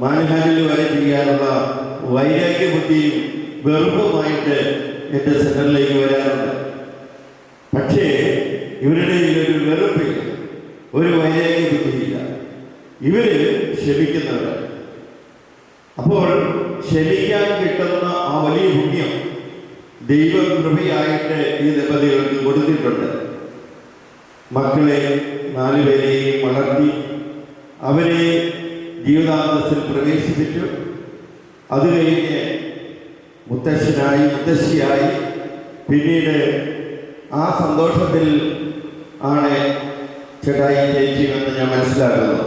Speaker 10: മാനഹാനിൽ വരെ ചെയ്യാനുള്ള വൈരാഗ്യ ബുദ്ധിയും വെറുപ്പുമായിട്ട് എൻ്റെ സെൻ്ററിലേക്ക് വരാറുണ്ട്. പക്ഷേ ഇവരുടെ ഒരു വെറുപ്പില്ല, ഒരു വൈരാഗ്യ ബുദ്ധിയില്ല. ഇവർ ക്ഷമിക്കുന്നവർ. അപ്പോൾ ക്ഷമിക്കാൻ കിട്ടുന്ന ആ വലിയ പുണ്യം ദൈവകൃപയായിട്ട് ഈ ദമ്പതികൾക്ക് കൊടുത്തിട്ടുണ്ട്. മക്കളെ 4 പേരെയും വളർത്തി അവരെ ജീവിതാന്തസ്സിൽ പ്രവേശിപ്പിച്ചു. അത് കഴിഞ്ഞ് മുത്തശ്ശനായി മുത്തശ്ശിയായി പിന്നീട് ആ സന്തോഷത്തിൽ ആണ് ചേട്ടായി ചേച്ചി എന്ന് ഞാൻ മനസ്സിലാക്കുന്നു.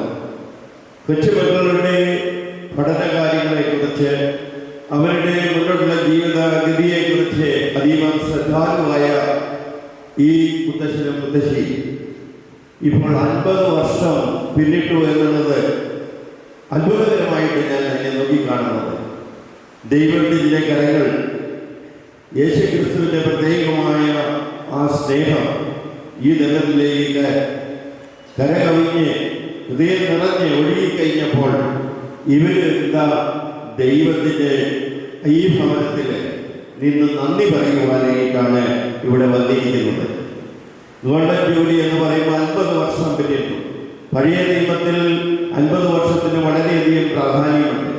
Speaker 10: കൊച്ചുമക്കളുടെ പഠന കാര്യങ്ങളെക്കുറിച്ച് അവരുടെ മുന്നോട്ടുള്ള ജീവിതഗതിയെക്കുറിച്ച് അതീവ ശ്രദ്ധാലുവായ ഈ മുത്തശ്ശനും മുത്തശ്ശി ഇപ്പോൾ 50 വർഷം പിന്നിട്ടു എന്നുള്ളത് അത്ഭുതകരമായിട്ട് ഞാൻ അതിനെ നോക്കിക്കാണുന്നത്. ദൈവത്തിൻ്റെ കരങ്ങൾ, യേശുക്രിസ്തുവിൻ്റെ പ്രത്യേകമായ ആ സ്നേഹം ഈ ദൈവത്തിലേക്ക് കരകവിഞ്ഞ് ഹൃദയം നിറഞ്ഞ് ഒഴുകിക്കഴിഞ്ഞപ്പോൾ ഇവർ എന്താ ദൈവത്തിൻ്റെ ഈ ഭവനത്തിൽ നിന്ന് നന്ദി പറയുവാനായിട്ടാണ് ഇവിടെ വന്നിരിക്കുന്നത്. ഗവൺമെൻറ് ജോലി എന്ന് പറയുമ്പോൾ 50 വർഷം പിന്നിട്ടു. പഴയ നിയമത്തിൽ 50 വർഷത്തിന് വളരെയധികം പ്രാധാന്യമുണ്ട്.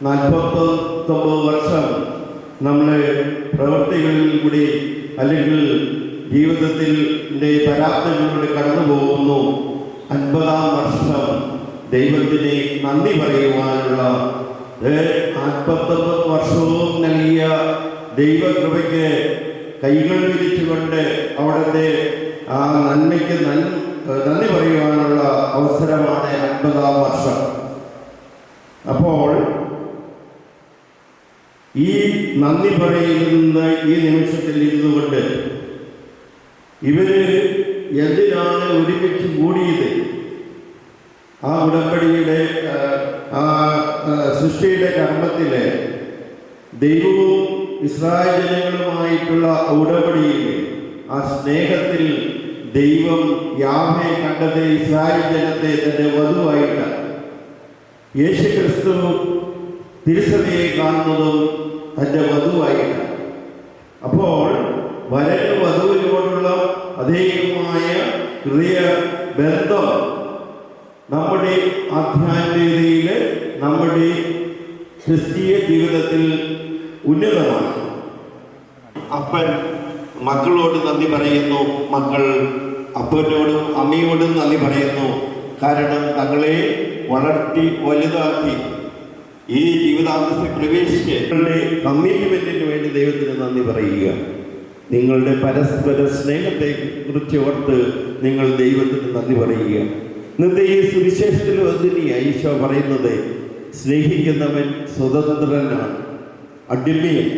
Speaker 10: 49 വർഷം നമ്മൾ പ്രവൃത്തികളിൽ കൂടി അല്ലെങ്കിൽ ജീവിതത്തിൻ്റെ പരാക്രമങ്ങളിലൂടെ കടന്നു പോകുന്നു. 50-ാം വർഷം ദൈവത്തിന് നന്ദി പറയുവാനുള്ള 49 വർഷവും നൽകിയ ദൈവകൃപയ്ക്ക് കൈകൾ വിരിച്ചുകൊണ്ട് അവിടുത്തെ ആ നന്മയ്ക്ക് നന്ദി പറയുവാനുള്ള അവസരമാണ് 50-ാം വർഷം. അപ്പോൾ ഈ നന്ദി പറയുന്ന ഈ നിമിഷത്തിൽ ഇരുന്നുകൊണ്ട് ഇവര് എന്തിനാണ് ഒരുമിച്ച് കൂടിയത്? ആ ഉടമ്പടിയുടെ സൃഷ്ടിയുടെ കർമ്മത്തിലെ ദൈവവും ഇസ്രായേൽ ജനങ്ങളുമായിട്ടുള്ള ഉടമ്പടിയിൽ ആ സ്നേഹത്തിൽ ദൈവം യാഹ്വേ കണ്ടത് ഇസ്രായേൽ ജനത്തെ തന്റെ വധുവായിട്ട്, യേശുക്രിസ്തു തിരുസഭയെ കാണുന്നതും തന്റെ വധുവായിട്ട്. അപ്പോൾ വരനും വധുവിനോടുള്ള അതേമായ ഹൃദയ ബന്ധം നമ്മുടെ ആധ്യാത്മികതയിൽ, നമ്മുടെ ക്രിസ്തീയ ജീവിതത്തിൽ ഉന്നതമാണ്. അപ്പൻ മക്കളോട് നന്ദി പറയുന്നു, മക്കൾ അപ്പനോടും അമ്മയോടും നന്ദി പറയുന്നു. കാരണം തങ്ങളെ വളർത്തി വലുതാക്കി ഈ ജീവിതാന്തത്തിൽ പ്രവേശിച്ച് നിങ്ങളുടെ കമ്മിറ്റ്മെന്റിന് വേണ്ടി ദൈവത്തിന് നന്ദി പറയുക. നിങ്ങളുടെ പരസ്പര സ്നേഹത്തെ കുറിച്ച് ഓർത്ത് നിങ്ങൾ ദൈവത്തിന് നന്ദി പറയുക. ഇന്നത്തെ ഈ സുവിശേഷത്തിൽ തന്നെയാണ് ഈശോ പറയുന്നത്, സ്നേഹിക്കുന്നവൻ സ്വതന്ത്രനാണ്, അടിമയും.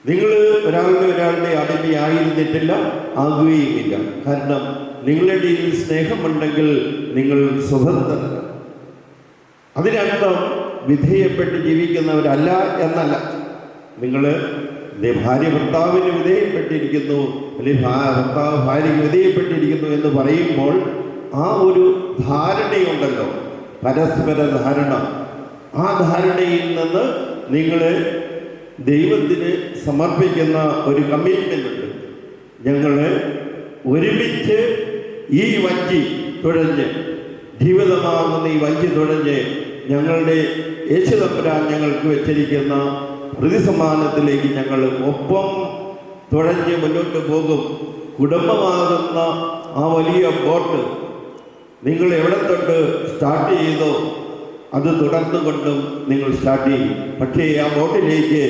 Speaker 10: നിങ്ങൾ ഒരാളുടെ അടിമയായിരുന്നിട്ടില്ല, ആകുകയുമില്ല. കാരണം നിങ്ങളുടെ ഇടയിൽ സ്നേഹമുണ്ടെങ്കിൽ നിങ്ങൾ സ്വതന്ത്രനാണ്. അതിനർത്ഥം വിധേയപ്പെട്ട് ജീവിക്കുന്നവരല്ല എന്നല്ല. നിങ്ങൾ ഭാര്യ ഭർത്താവിന് വിധേയപ്പെട്ടിരിക്കുന്നു, അല്ലെങ്കിൽ ഭർത്താവ് ഭാര്യയ്ക്ക് വിധേയപ്പെട്ടിരിക്കുന്നു എന്ന് പറയുമ്പോൾ ആ ഒരു ധാരണയുണ്ടല്ലോ, പരസ്പര ധാരണ. ആ ധാരണയിൽ നിന്ന് നിങ്ങൾ ദൈവത്തിന് സമർപ്പിക്കുന്ന ഒരു കമ്മിറ്റ്മെൻ്റ് ഉണ്ട്. ഞങ്ങൾ ഒരുമിച്ച് ഈ വഞ്ചി തുഴഞ്ഞ്, ജീവിതമാകുന്ന ഈ വഞ്ചി തുഴഞ്ഞ് ഞങ്ങളുടെ യേശുതമ്പുരാൻ ഞങ്ങൾക്ക് വെച്ചിരിക്കുന്ന പ്രതിസമ്മാനത്തിലേക്ക് ഞങ്ങൾ ഒപ്പം തുഴഞ്ഞ് മുന്നോട്ട് പോകും. കുടുംബമാകുന്ന ആ വലിയ ബോട്ട് നിങ്ങൾ എവിടെ തൊട്ട് സ്റ്റാർട്ട് ചെയ്തോ അത് തുടർന്നുകൊണ്ടും നിങ്ങൾ സ്റ്റാർട്ട് ചെയ്യും. പക്ഷേ ആ ബോട്ടിലേക്ക്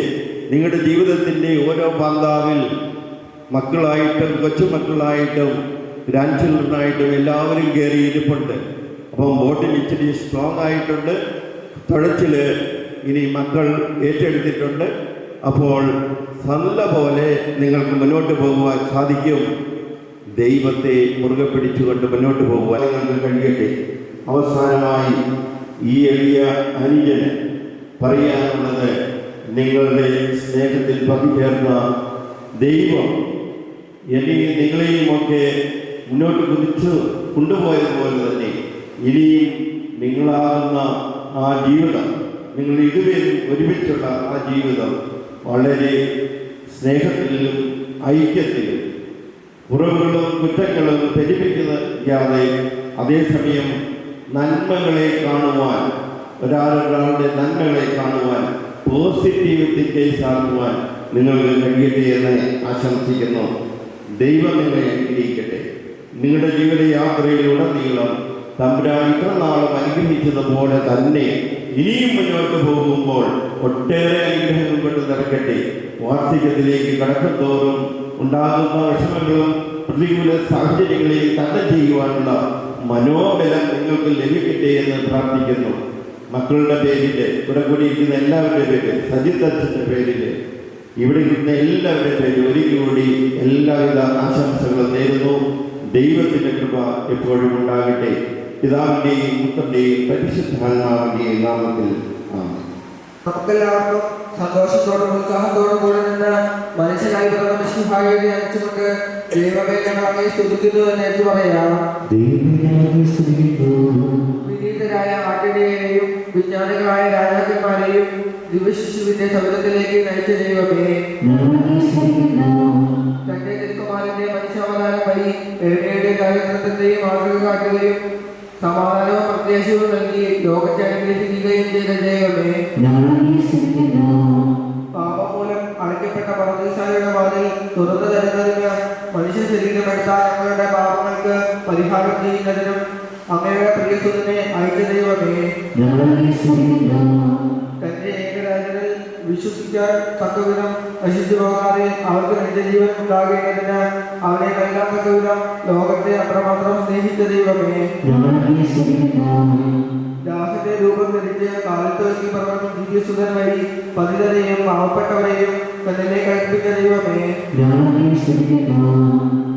Speaker 10: നിങ്ങളുടെ ജീവിതത്തിൻ്റെ ഓരോ പാന്താവിൽ മക്കളായിട്ടും കൊച്ചുമക്കളായിട്ടും ഗ്രാൻഡ് ചിൽഡ്രനായിട്ടും എല്ലാവരും കയറി ഇരിപ്പുണ്ട്. അപ്പം ബോട്ടിൽ ഇച്ചിരി സ്ട്രോങ് ആയിട്ടുണ്ട്. തുഴച്ചിൽ ഇനി മക്കൾ ഏറ്റെടുത്തിട്ടുണ്ട്. അപ്പോൾ നല്ല പോലെ നിങ്ങൾക്ക് മുന്നോട്ട് പോകുവാൻ സാധിക്കും. ദൈവത്തെ മുറുകെ പിടിച്ചുകൊണ്ട് മുന്നോട്ട് പോകുവാൻ നിങ്ങൾക്ക് കഴിയട്ടെ. അവസാനമായി ഈ എളിയ അനുജന് പറയാനുള്ളത്, നിങ്ങളുടെ സ്നേഹത്തിൽ പങ്കുചേർന്ന ദൈവം എന്നെയും നിങ്ങളെയുമൊക്കെ മുന്നോട്ട് കുതിച്ചു കൊണ്ടുപോയതുപോലെ തന്നെ ഇനിയും നിങ്ങളാകുന്ന ആ ജീവിതം, നിങ്ങൾ ഇതുവരെ ഒരുമിച്ചുള്ള ആ ജീവിതം വളരെ സ്നേഹത്തിലും ഐക്യത്തിലും കുറവുകളും കുറ്റങ്ങളും പെരുപ്പിക്കാതെ അതേസമയം നന്മകളെ കാണുവാൻ, ഒരാളുടെ നന്മകളെ കാണുവാൻ, പോസിറ്റീവ് തിങ്കേഴ്സ് ആക്കുവാൻ നിങ്ങൾക്ക് കഴിയട്ടെ എന്ന് ആശംസിക്കുന്നു. ദൈവം നിങ്ങളെ അനുഗ്രഹിക്കട്ടെ. നിങ്ങളുടെ ജീവിതയാത്രയിലുടനീളം തമ്പുരാൻ ഇത്ര നാളും അനുഗ്രഹിച്ചതുപോലെ തന്നെ ഇനിയും മുന്നോട്ട് പോകുമ്പോൾ ഒട്ടേറെ അനുഗ്രഹങ്ങൾ കൊണ്ട് നിറക്കട്ടെ. വാർദ്ധക്യത്തിലേക്ക് കടക്കും തോറും ഉണ്ടാകുന്ന വിഷമങ്ങളും പ്രതികൂല സാഹചര്യങ്ങളെയും തരണം ചെയ്യുവാനുള്ള മനോബലം നിങ്ങൾക്ക് ലഭിക്കട്ടെ എന്ന് പ്രാർത്ഥിക്കുന്നു. മക്കളുടെ പേരിൽ, ഇവിടെ കൂടിയിരിക്കുന്ന എല്ലാവരുടെ പേരിൽ, സജിത് അച്ഛൻ്റെ പേരിൽ, ഇവിടെ ഇരിക്കുന്ന എല്ലാവരുടെ പേരിൽ ഒരിക്കൽ കൂടി എല്ലാവിധ ആശംസകളും നേരുന്നു. ദൈവത്തിൻ്റെ കൃപ എപ്പോഴും ഉണ്ടാകട്ടെ. പിതാവിൻ്റെയും പുത്രൻ്റെയും പരിശുദ്ധാത്മാവിൻ്റെയും നാമത്തിൽ ആമേൻ.
Speaker 3: നമുക്കെല്ലാവർക്കും സന്തോഷത്തോടും ഉത്സാഹത്തോടും കൂടെ നിന്ന് മനുഷ്യനായി പിറന്ന മിശിഹായെ ധ്യാനിച്ചുകൊണ്ട് ദൈവമേ ഞങ്ങൾ അങ്ങയെ സ്തുതിക്കുന്നു എന്ന് ഏറ്റു പറയാം. വിനീതരായ ആട്ടിടയെയും വിജ്ഞാനികളായ രാജാക്കന്മാരെയും ദിവശിശുവിന്റെ സൗരത്തിലേക്ക് നയിച്ച ദൈവമേ, തന്റെ തിരുക്കുമാരന്റെ മനുഷ്യാവതാരം വഴി എളിമയുടെ കാര്യത്തിന്റെയും മാതൃക കാട്ടുകയും സമാധാനവും പ്രത്യാശവും നൽകി ലോകത്തെ അനുഗ്രഹിക്കുകയും ചെയ്ത ദൈവമേ, പാപം മൂലം അടയ്ക്കപ്പെട്ട പരദീസായുടെ വാതിൽ തുറന്നു തരുന്നതിന് മനുഷ്യ ശരീരമെടുത്താൽ ഞങ്ങളുടെ പാപങ്ങൾക്ക് പരിഹാരം ചെയ്യുന്നതിനും അങ്ങയുടെ പ്രിയസുതനെ അയച്ച ദൈവമേ, തന്റെ ഏകരാജനിൽ വിശ്വസിക്കാൻ തക്കവിധം നശിച്ചു പോകാതെ അവർക്ക് നിത്യജീവൻ ഉണ്ടാകേണ്ടതിന് അവനെ നൽകാൻ തക്കവിധം ലോകത്തെ അത്രമാത്രം സ്നേഹിച്ച ദൈവമേ, ദാസന്റെ രൂപം ധരിച്ച് കാലത്ത് വെച്ച് പറഞ്ഞ ദിവ്യസുതൻ വഴി പതിതരെയും പാവപ്പെട്ടവരെയും തന്നിലേക്ക് അടുപ്പിച്ച ദൈവമേ,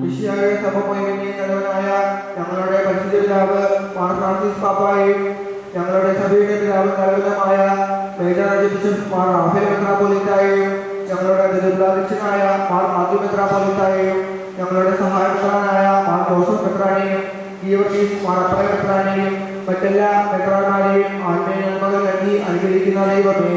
Speaker 3: മിശിഹായുടെ സഭ പോയി തലവനായ ഞങ്ങളുടെ പരിശുദ്ധ പിതാവ് മാർ ഫ്രാൻസിസ് പാപ്പായും ഞങ്ങളുടെ സഭയുടെ പിതാവ് തലവനുമായ മേജർ ബിഷപ്പ് മാർ റാഫേൽ മെത്രാപ്പോലീത്തായെയും ഞങ്ങളുടെ ദുരിതാധ്യക്ഷനായ മാർ മാത്യു മെത്രാപ്പോലീത്തായെയും ഞങ്ങളുടെ സഹായകനായ മാർ ജോസഫ് മെത്രാനെയും ഗീവർഗീസ് മാർ അപ്പറ മെത്രാനെയും മറ്റെല്ലാ മെത്രാന്മാരെയും ആത്മീയ നന്മകൾ നൽകി അനുഗ്രഹിക്കുന്ന ദൈവമേ,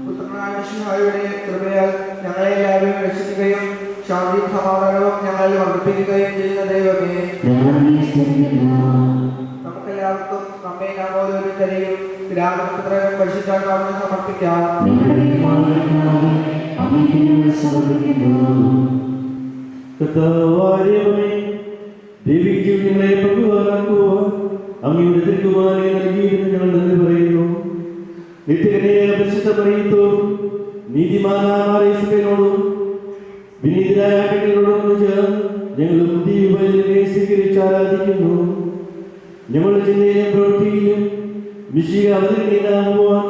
Speaker 3: പുത്രനായ മിശിഹായുടെ കൃപയാൽ ഞങ്ങളെല്ലാവരും രക്ഷിക്കുകയും ശാന്തിയും സമാധാനവും ഞങ്ങളിൽ വർദ്ധിപ്പിക്കുകയും ചെയ്യുന്ന ദൈവമേ, നമുക്കെല്ലാവർക്കും നമ്മെ നാം ഓരോരുത്തരെയും ഗ്രാമപുത്രനും പരിശുദ്ധാത്മാവിനെ സമർപ്പിക്കാം.
Speaker 6: ദൈവികങ്ങളെ പങ്കുവാക്കുവാൻ അങ്ങയുടെ തിരുക്കുമാരെ നൽകിയിരുന്ന ഞങ്ങൾ നന്ദി പറയുന്നു. നിത്യകന്യയായ പരിശുദ്ധ മറിയത്തോടും നീതിമാനായ സഭയോടും വിനീതരായ ആട്ടികളോടും ചേർന്ന് ഞങ്ങളും ദൈവവചനത്തെ സ്വീകരിച്ച് ആരാധിക്കുന്നു. ഞങ്ങളുടെ ചിന്തയിലും പ്രവൃത്തിയിലും മിശിഹ അവതരണീയനാകുവാൻ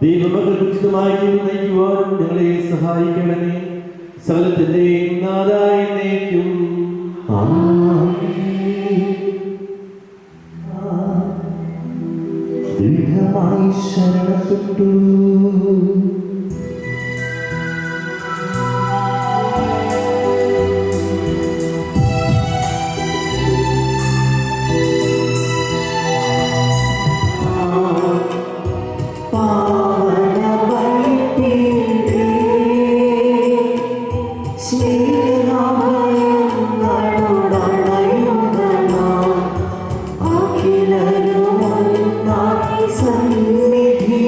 Speaker 6: ദൈവമക്കൾക്ക് ഉചിതമായ ജീവിതം നയിക്കുവാനും ഞങ്ങളെ സഹായിക്കണമേ. സകലത്തിന്റെയും നാഥായ എന്നേക്കും
Speaker 1: ദൃഢമായി ശരണപ്പെട്ടു.
Speaker 2: സന്നിധി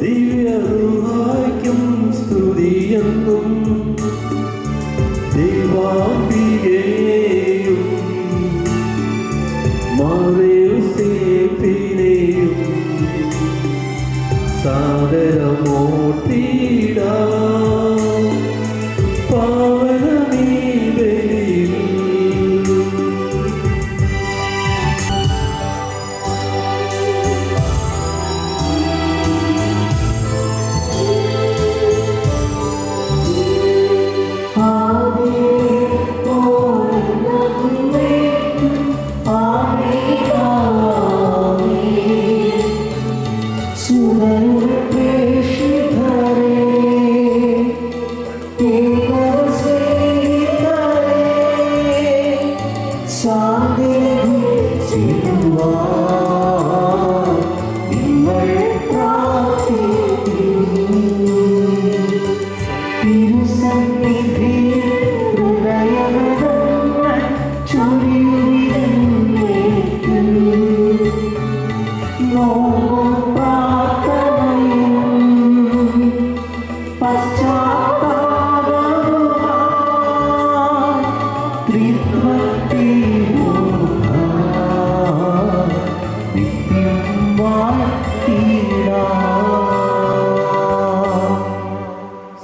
Speaker 1: ദിവ്യറുഹായ്ക്കും സ്തുതിയെന്നും ദൈവാംബികയെയും മറിയൂസേപ്പിനെയും സാദരമോർത്തിടാം പാവനമീ ബലിയിൽ.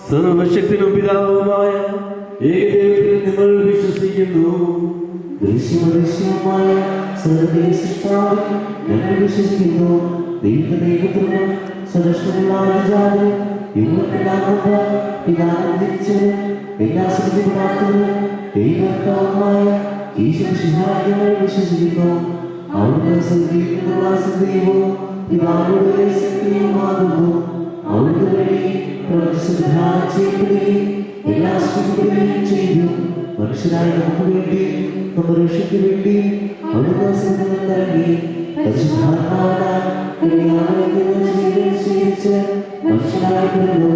Speaker 1: സർവശക്തനും പിതാവുമായ ഏകദൈവത്തിൽ നിങ്ങൾ വിശ്വസിക്കുന്നു.
Speaker 11: ദൃശ്യമദൃശ്യവുമായ സർവ്വദേശിഷ്ടാവിൽ ഞങ്ങൾ വിശ്വസിക്കുന്നു. ദൈവത്തിനും സദൃഷ്ടമുള്ളാലും യുവക്കെല്ലാം കൊണ്ട് പിതാവിനെ തിരിച്ചവരും എല്ലാ ശ്രദ്ധിക്കാത്തവരും ദൈവമായ ഈശ്വരസിംഹായി ഞങ്ങൾ വിശ്വസിക്കുന്നു. അവിടുന്ന് സന്ദീപമുള്ള സന്ദീപവും പിതാവുടെ ശക്തിയുമാകുന്നു. അവിടുന്ന് വഴി പ്രവർത്തിധാനം ചെയ്യപ്പെടുകയും എല്ലാ ശ്രദ്ധിക്കുകയും ചെയ്തു. മനുഷ്യരായ നമുക്ക് വേണ്ടി നമ്മുടെ രക്ഷയ്ക്ക് വേണ്ടി അവിടുന്ന് ഇറങ്ങി സ്വീകരിച്ച് മനുഷ്യരായി പിറന്നു.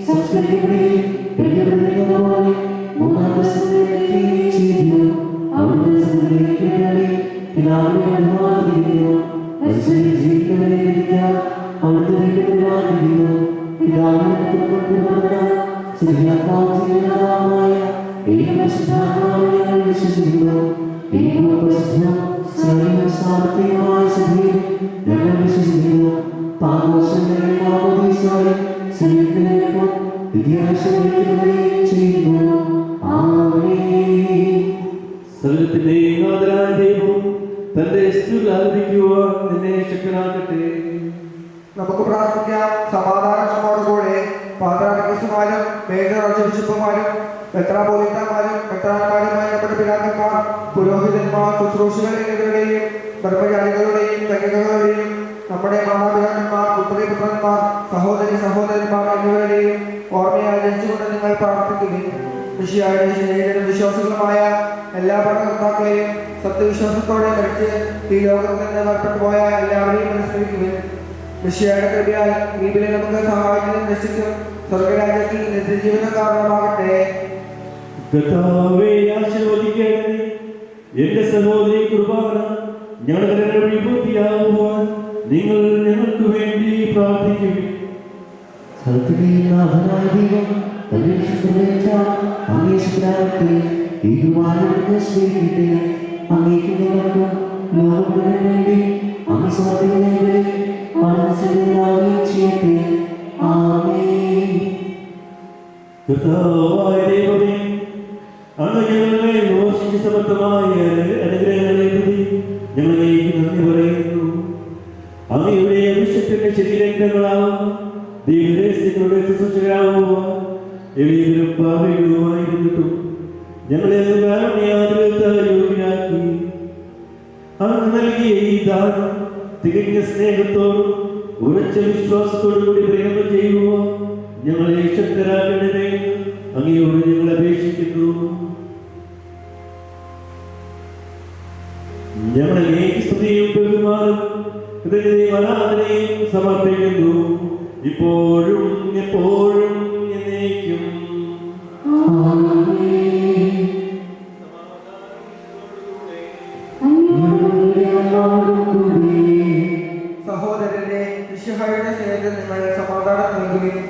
Speaker 11: സംസ്കരിക്കപ്പെടുകയും മൂന്നാം ദിവസം ചെയ്തു. അവിടുന്ന് പിതാവിനെ അനുവാദിക്കുന്നു. ജീവിക്കുന്നവരെ ലഭിക്കാൻ അവിടുത്തെ വീട്ടിൽ പിതാവിനെ വിശ്വസിക്കുന്നു. സാമ്പത്തികമായ സഭയിൽ ഞങ്ങൾ വിശ്വസിക്കുന്നു. ചെയ്യുന്നു.
Speaker 7: സകലത്തിന്റെയും നാഥനായ ദൈവം തന്റെ സ്തുതി ആലപിക്കുവാൻ നിന്നെ ശക്തനാക്കട്ടെ.
Speaker 3: നമുക്ക് പ്രാർത്ഥിക്കാം. സമാധാനത്തോടുകൂടെ പാത്രാധികസുമാരും മേജർ ബിഷപ്പുമാരും മെത്രാപോലീത്തമാരും മെത്രാന്മാരുമായ നമ്മുടെ പിതാക്കന്മാർ, പുരോഹിതന്മാർ, ശുശ്രൂഷകൾ എന്നിവരുടെയും ബ്രഹ്മചാരികളുടെയും കന്യകകളുടെയും നമ്മുടെ മാതാപിതാക്കന്മാർ, പുത്രിപുത്രന്മാർ, സഹോദരി സഹോദരന്മാർ എന്നിവരുടെയും ഓർമ്മയായി ജനിച്ചുകൊണ്ട് നിങ്ങൾ പ്രാർത്ഥിക്കുകയും മിശിഹായുടെ സ്നേഹിതരും വിശ്വാസികളുമായ എല്ലാ ഭരണകർത്താക്കളെയും സത്യവിശ്വാസത്തോടെ മരിച്ച് ഈ ലോകത്തിൽ നിന്ന് വേർപെട്ടു പോയ എല്ലാവരെയും അനുസ്മരിക്കുകയും മിശിഹായുടെ കൃപയാൽ ദ്വീപിലെ നമുക്ക് സഹായിക്കുന്നതും രക്ഷിക്കും സ്വർഗരാജ്യത്തിൽ നിത്യജീവന കാരണമാകട്ടെ.
Speaker 7: കർത്താവേ, ആശീർവദിക്കണമേ. എന്റെ സഹോദരി കുർബാന ഞങ്ങളുടെ വഴി പൂർത്തിയാകുവാൻ നിങ്ങൾ ഞങ്ങൾക്ക് വേണ്ടി പ്രാർത്ഥിക്കും. കർത്താവായ ദൈവമേ, അങ്ങ് ഞങ്ങളെ മോശിച്ച സമർത്ഥമായ അനുഗ്രഹങ്ങളെ പ്രതി ഞങ്ങളിലേക്ക് നന്ദി പറയുന്നു. അങ്ങയുടെ അഭിഷേകത്തിന്റെ ശരീരങ്ങളാവും ദൈവരഹസ്യങ്ങളുടെ ശുശ്രൂഷകരാകുവാൻ എളിയവരും പാപികളുമായിരുന്നിട്ടും ഞങ്ങളെ യോഗ്യരാക്കി. അങ്ങ് നൽകിയ ഈ ദാനം തികഞ്ഞ സ്നേഹത്തോടും ഉറച്ച വിശ്വാസത്തോടും കൂടി പ്രയോഗം ചെയ്യുവാൻ ഞങ്ങളെ ശക്തരാക്കണമേ. അങ്ങയോട് ഞങ്ങൾ അപേക്ഷിക്കുന്നു. ഞങ്ങളെ സ്തുതിയും ബഹുമാനം ഹൃദയത്തെയും ആരാധനയും സമർപ്പിക്കുന്നു, ഇപ്പോഴും എപ്പോഴും എന്നേക്കും.
Speaker 9: അങ്ങയുടെ
Speaker 3: സഹോദരന്റെ മിശിഹായുടെ സ്നേഹത്തിൽ നിങ്ങൾ സമാധാനം നൽകുകയും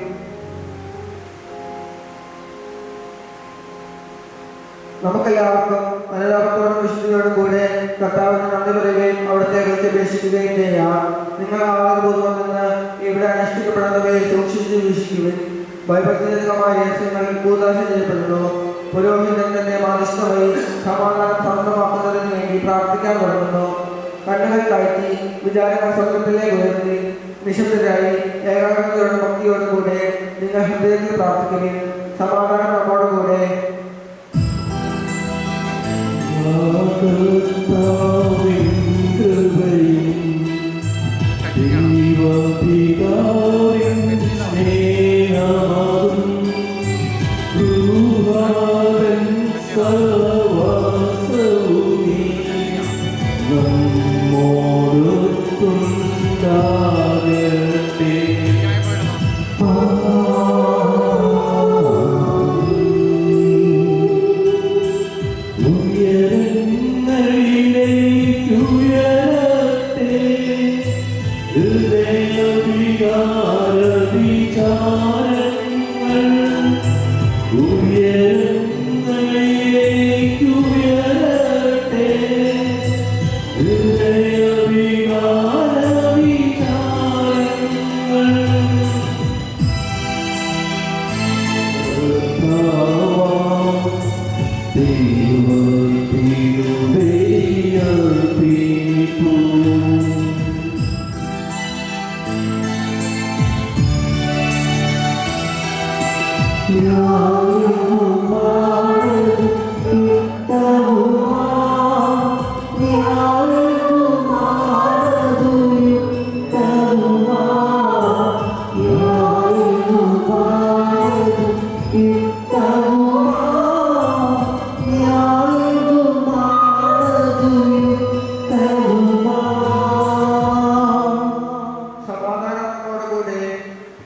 Speaker 3: നമുക്കെല്ലാവർക്കും അനുതാപത്തോടും വിശുദ്ധിയോടും കൂടെ കർത്താവിന് നന്ദി പറയുകയും അവിടുത്തെ വിളിച്ചപേക്ഷിക്കുകയും ചെയ്യാം. നിങ്ങൾ ആവാദപൂർവ്വം നിന്ന് ഇവിടെ അനുഷ്ഠിക്കപ്പെടുന്നവയെ സൂക്ഷിച്ച് വീക്ഷിക്കുകയും ഭയഭക്തിജനകമായ രഹസ്യങ്ങൾ കൂതാശ ചെയ്യപ്പെടുന്നു. പുരോഹിതൻ തന്നെ മാധ്യസ്ഥമായി സമാധാനം സ്വന്തമാക്കുന്നതിന് വേണ്ടി പ്രാർത്ഥിക്കാൻ തുടങ്ങുന്നു. കണ്ണുകൾ കയറ്റി വിചാരങ്ങൾ സ്വർഗത്തിലേക്ക് ഉയർത്തി നിശബ്ദരായി ഏകാഗ്രതയോടും ഭക്തിയോടും കൂടെ നിങ്ങൾ ഹൃദയത്തിൽ പ്രാർത്ഥിക്കുകയും സമാധാനം നമ്മോടുകൂടെ.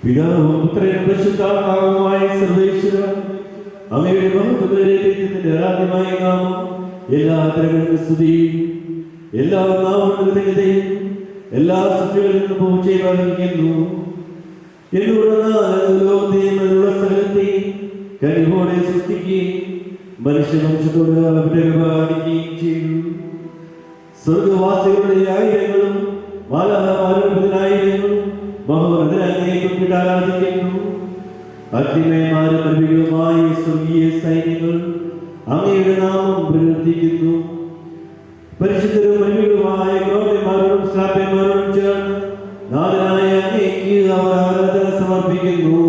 Speaker 7: പിതാവും പുത്രനും പരിശുദ്ധാത്മാവുമായ സർവേശ്വര അങ്ങയുടെ മഹത്വത്തിന്റെ ആദ്യമായ നാമം എല്ലാ തരങ്ങളും സ്തുതിയും എല്ലാ നാമങ്ങളും എല്ലാ സൃഷ്ടികളിൽ നിന്നും പൂച്ചയെ വഹിക്കുന്നു. എന്നുള്ള സ്ഥലത്തെയും കഴിവോടെ സൃഷ്ടിക്കുകയും മനുഷ്യവംശത്തോട് അവരുടെ കാണിക്കുകയും ചെയ്തു. സ്വർഗവാസികളുടെ ആയിരങ്ങളും മാലാഹമാരും മഹോന്നതരങ്ങേക്കും ആരാധിക്കുന്നു. അഗ്നിമയമാരും അർപ്പികളുമായ സ്വർഗീയ സൈന്യങ്ങൾ അങ്ങയുടെ നാമം പ്രവർത്തിക്കുന്നു. പരിശുദ്ധരും അർപ്പികളുമായ ക്രോധന്മാരോടും ശ്രാപ്യന്മാരോടും ചേർന്ന് നാഥനായ അങ്ങേക്ക് അവർ ആരാധന സമർപ്പിക്കുന്നു.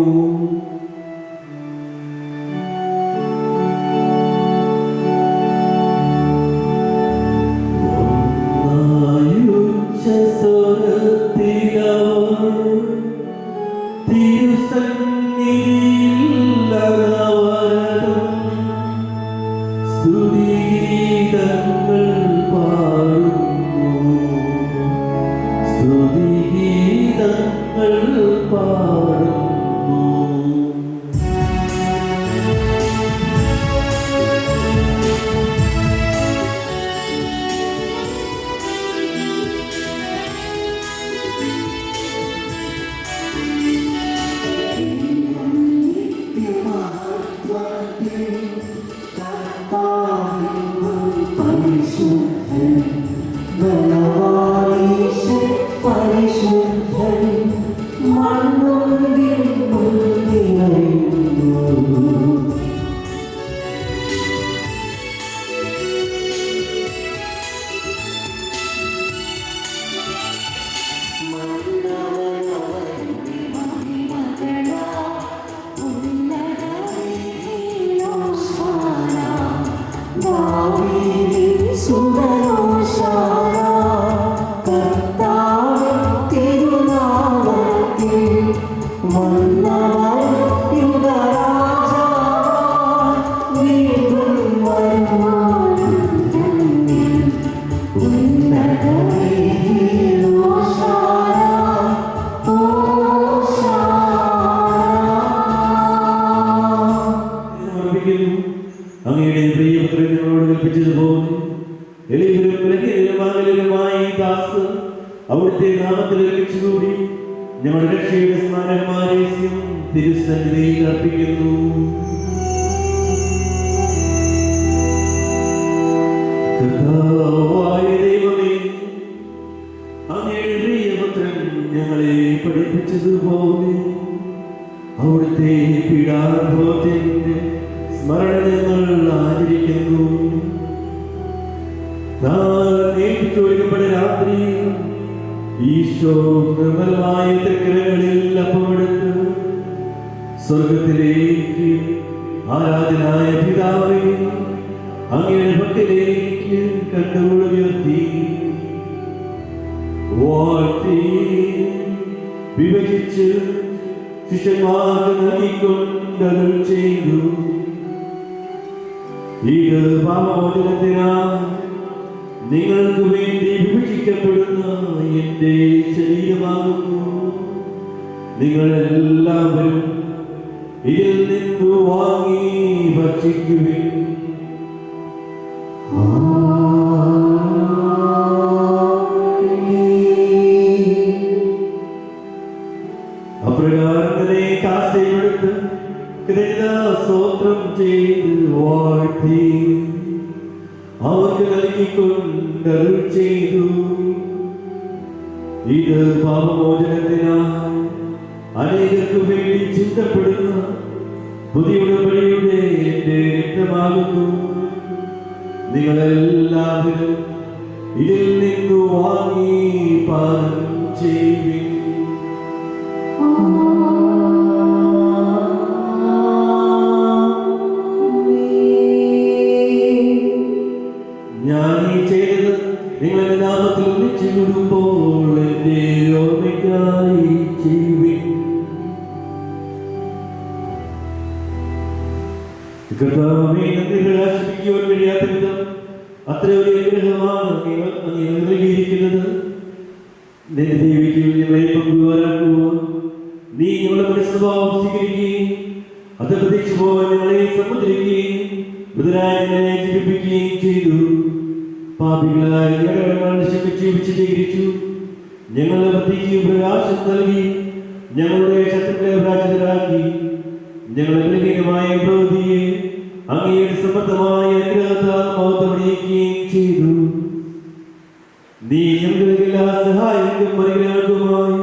Speaker 7: അങ്ങയുടെ പ്രിയപുത്രൻ ഞങ്ങളോട് കൽപ്പിച്ചതുപോലെ എളിയവരും ബലഹീനരും പുരോഹിതമായി ദാസ് അവിടുത്തെ നാമത്തിൽ ഒരുമിച്ചുകൂടി ഞങ്ങളുടെ രക്ഷയുടെ സ്മാരകമാരേസ്യം തിരുസന്നിധിയിൽ അർപ്പിക്കുന്നു. കർത്താവായ ദൈവമേ, അങ്ങയുടെ പ്രിയപുത്രൻ ഞങ്ങളെ പഠിപ്പിച്ചതുപോലെ അവിടുത്തെ പീഡാനുഭവത്തിന്റെ സ്മരണ ഞങ്ങൾ ആചരിക്കുന്നു. ചോദിക്കപ്പെട്ട രാത്രി ഈശോ നിർമ്മലമായ തൃക്കരങ്ങളിൽ അപ്പമെടുത്ത് സ്വർഗത്തിലേക്ക് ആരാധനായ പിതാവേ അങ്ങയുടെ പക്കലേക്ക് കണ്ണുകൾ ഉയർത്തി വാഴ്ത്തി വിഭജിച്ച് ശിഷ്യന്മാർക്ക് നൽകിക്കൊണ്ടരുൾ ചെയ്തു. ഇത് പാപമോചനത്തിനായി നിങ്ങൾക്ക് വേണ്ടി വിഭജിക്കപ്പെടുന്ന എന്റെ ശരീരമാകുന്നു. നിങ്ങൾ എല്ലാവരും ഇതിൽ നിന്ന് വാങ്ങി ഭക്ഷിക്കുവിൻ. അപ്രകാരം തന്നെ കാസയെടുത്ത് സ്തോത്രം ചെയ്ത് വാഴ്ത്തി അവർക്ക് നൽകിക്കൊണ്ടരുൾ ചെയ്തു. ഇത് പാപമോചനത്തിനായി അനേകർക്ക് വേണ്ടി ചിന്തപ്പെടുന്ന പുതിയ ഉടമ്പടിയുടെ എന്റെ രക്തമാകുന്നു. നിങ്ങളെല്ലാവരും ഇതിൽ നിന്നു വാങ്ങി പാനം ചെയ്യുവിൻ. ഞാൻ ഈ ചെയ്തത് നിങ്ങളുടെ നാമത്തിൽ ഒന്നിച്ചു കൂടുമ്പോൾ എന്റെ ഓർമ്മയ്ക്കായി ചെയ്യുവിൻ. കർത്താവേ, നന്ദി പ്രകാശിപ്പിക്കുവാൻ കഴിയാത്ത വിധം അത്ര ഒരു അനുഗ്രഹമാണ് നിങ്ങൾ നൽകിയിരിക്കുന്നത്. നിന്റെ ദൈവത്തിൽ ഞങ്ങളെ പങ്കുവാനാക്കുവാൻ നീ ഞങ്ങളുടെ മനസ്സുഭാവം സ്വീകരിക്കുകയും അത് പ്രതീക്ഷ പോകാൻ ഞങ്ങളെ സമുദ്രിക്കുകയും മൃതരായ ഞങ്ങളെ ജീവിപ്പിക്കുകയും ചെയ്തു. പാപികളായ ഞങ്ങൾ ക്ഷമിച്ച് വിശദീകരിച്ചു. ഞങ്ങളുടെ വൃത്തിക്ക് പ്രകാശം നൽകി ഞങ്ങളുടെ ശത്രുക്കളെ പരാജിതരാക്കി. ഞങ്ങളുടെ ബലഹീനമായ പ്രവൃത്തിയെ അങ്ങയുടെ സമർത്ഥമായ അനുഗ്രഹത്താൽ മഹത്വമണിയിക്കുകയും ചെയ്തു. നീ ഞങ്ങളുടെ എല്ലാ സഹായങ്ങൾക്കും പരിഗ്രഹങ്ങൾക്കുമായി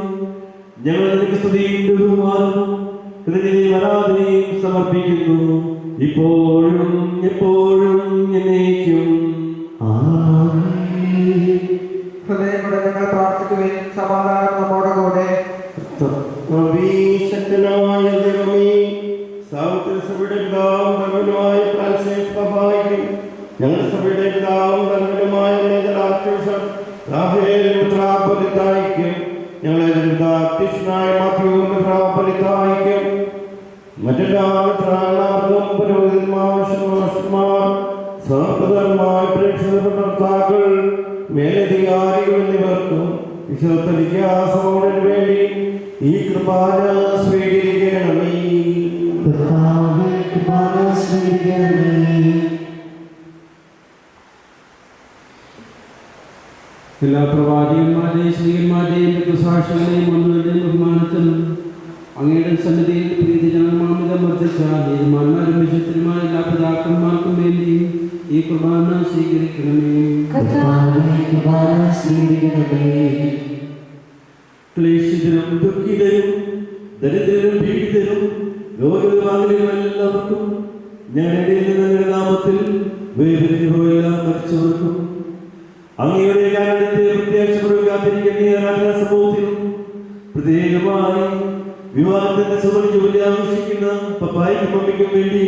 Speaker 7: ഞങ്ങൾ നിനക്ക് സ്തുതിയും ബഹുമാനവും കൃതജ്ഞതയും ആരാധനയും സമർപ്പിക്കുന്നു, ഇപ്പോഴും എപ്പോഴും എന്നേക്കും.
Speaker 3: ഹൃദയം കൊണ്ട് നിങ്ങൾ പ്രാർത്ഥിക്കുവിൻ. സമാധാനം നമ്മുടെ കൂടെ.
Speaker 6: ശക്തനായ ദൈവമേ, സാവിത്രി സഭയുടെ പിതാവും ധർമ്മനുമായ ഫ്രാൻസിസ് പാപ്പായും ഞങ്ങളുടെ സഭയുടെ പിതാവും ധർമ്മനുമായ മെത്രാപ്പൊലീത്തായ്ക്കും ഞങ്ങളെ അധ്യക്ഷനായ മാത്യുവും മെത്രാപ്പൊലീത്തായ്ക്കും മറ്റെല്ലാ മെത്രാന്മാർക്കും പുരോഹിതന്മാർ സഹപ്രധാനമായ പ്രേക്ഷകർത്താക്കൾ മേലധികാരികൾ എന്നിവർക്കും വിശുദ്ധ വേണ്ടി ഈ കൃപാന സ്വീകരിക്കണമേ.
Speaker 12: എല്ലാ പ്രവാചകന്മാരെയും സ്ത്രീകന്മാരെയും രക്തസാക്ഷികളെയും വന്നവരുടെയും ബഹുമാനത്തിനും അങ്ങയുടെ സന്നിധിയിൽ പ്രീതിജനമാമിതം വർദ്ധിച്ച നീതിമാന്മാരും വിശുദ്ധരുമായ എല്ലാ പിതാക്കന്മാർക്കും വേണ്ടി ഈ കുർബാന സ്വീകരിക്കണമേ.
Speaker 7: ക്ലേശിതരും ദുഃഖിതരും ദരിദ്രരും പീഡിതരും രോഗികളും എല്ലാവർക്കും ഞങ്ങളുടെ നാമത്തിൽ വേദനയെല്ലാം മരിച്ചവർക്കും അങ്ങയുടെ കാരണത്തെ പ്രത്യാശപ്പെടുക കാത്തിരിക്കുന്ന ആരാധനാ സമൂഹത്തിനും പ്രത്യേകമായി വിവാഹത്തിന്റെ സുവർജോലി ആഘോഷിക്കുന്ന പപ്പായ്ക്കും മമ്മിക്കും വേണ്ടി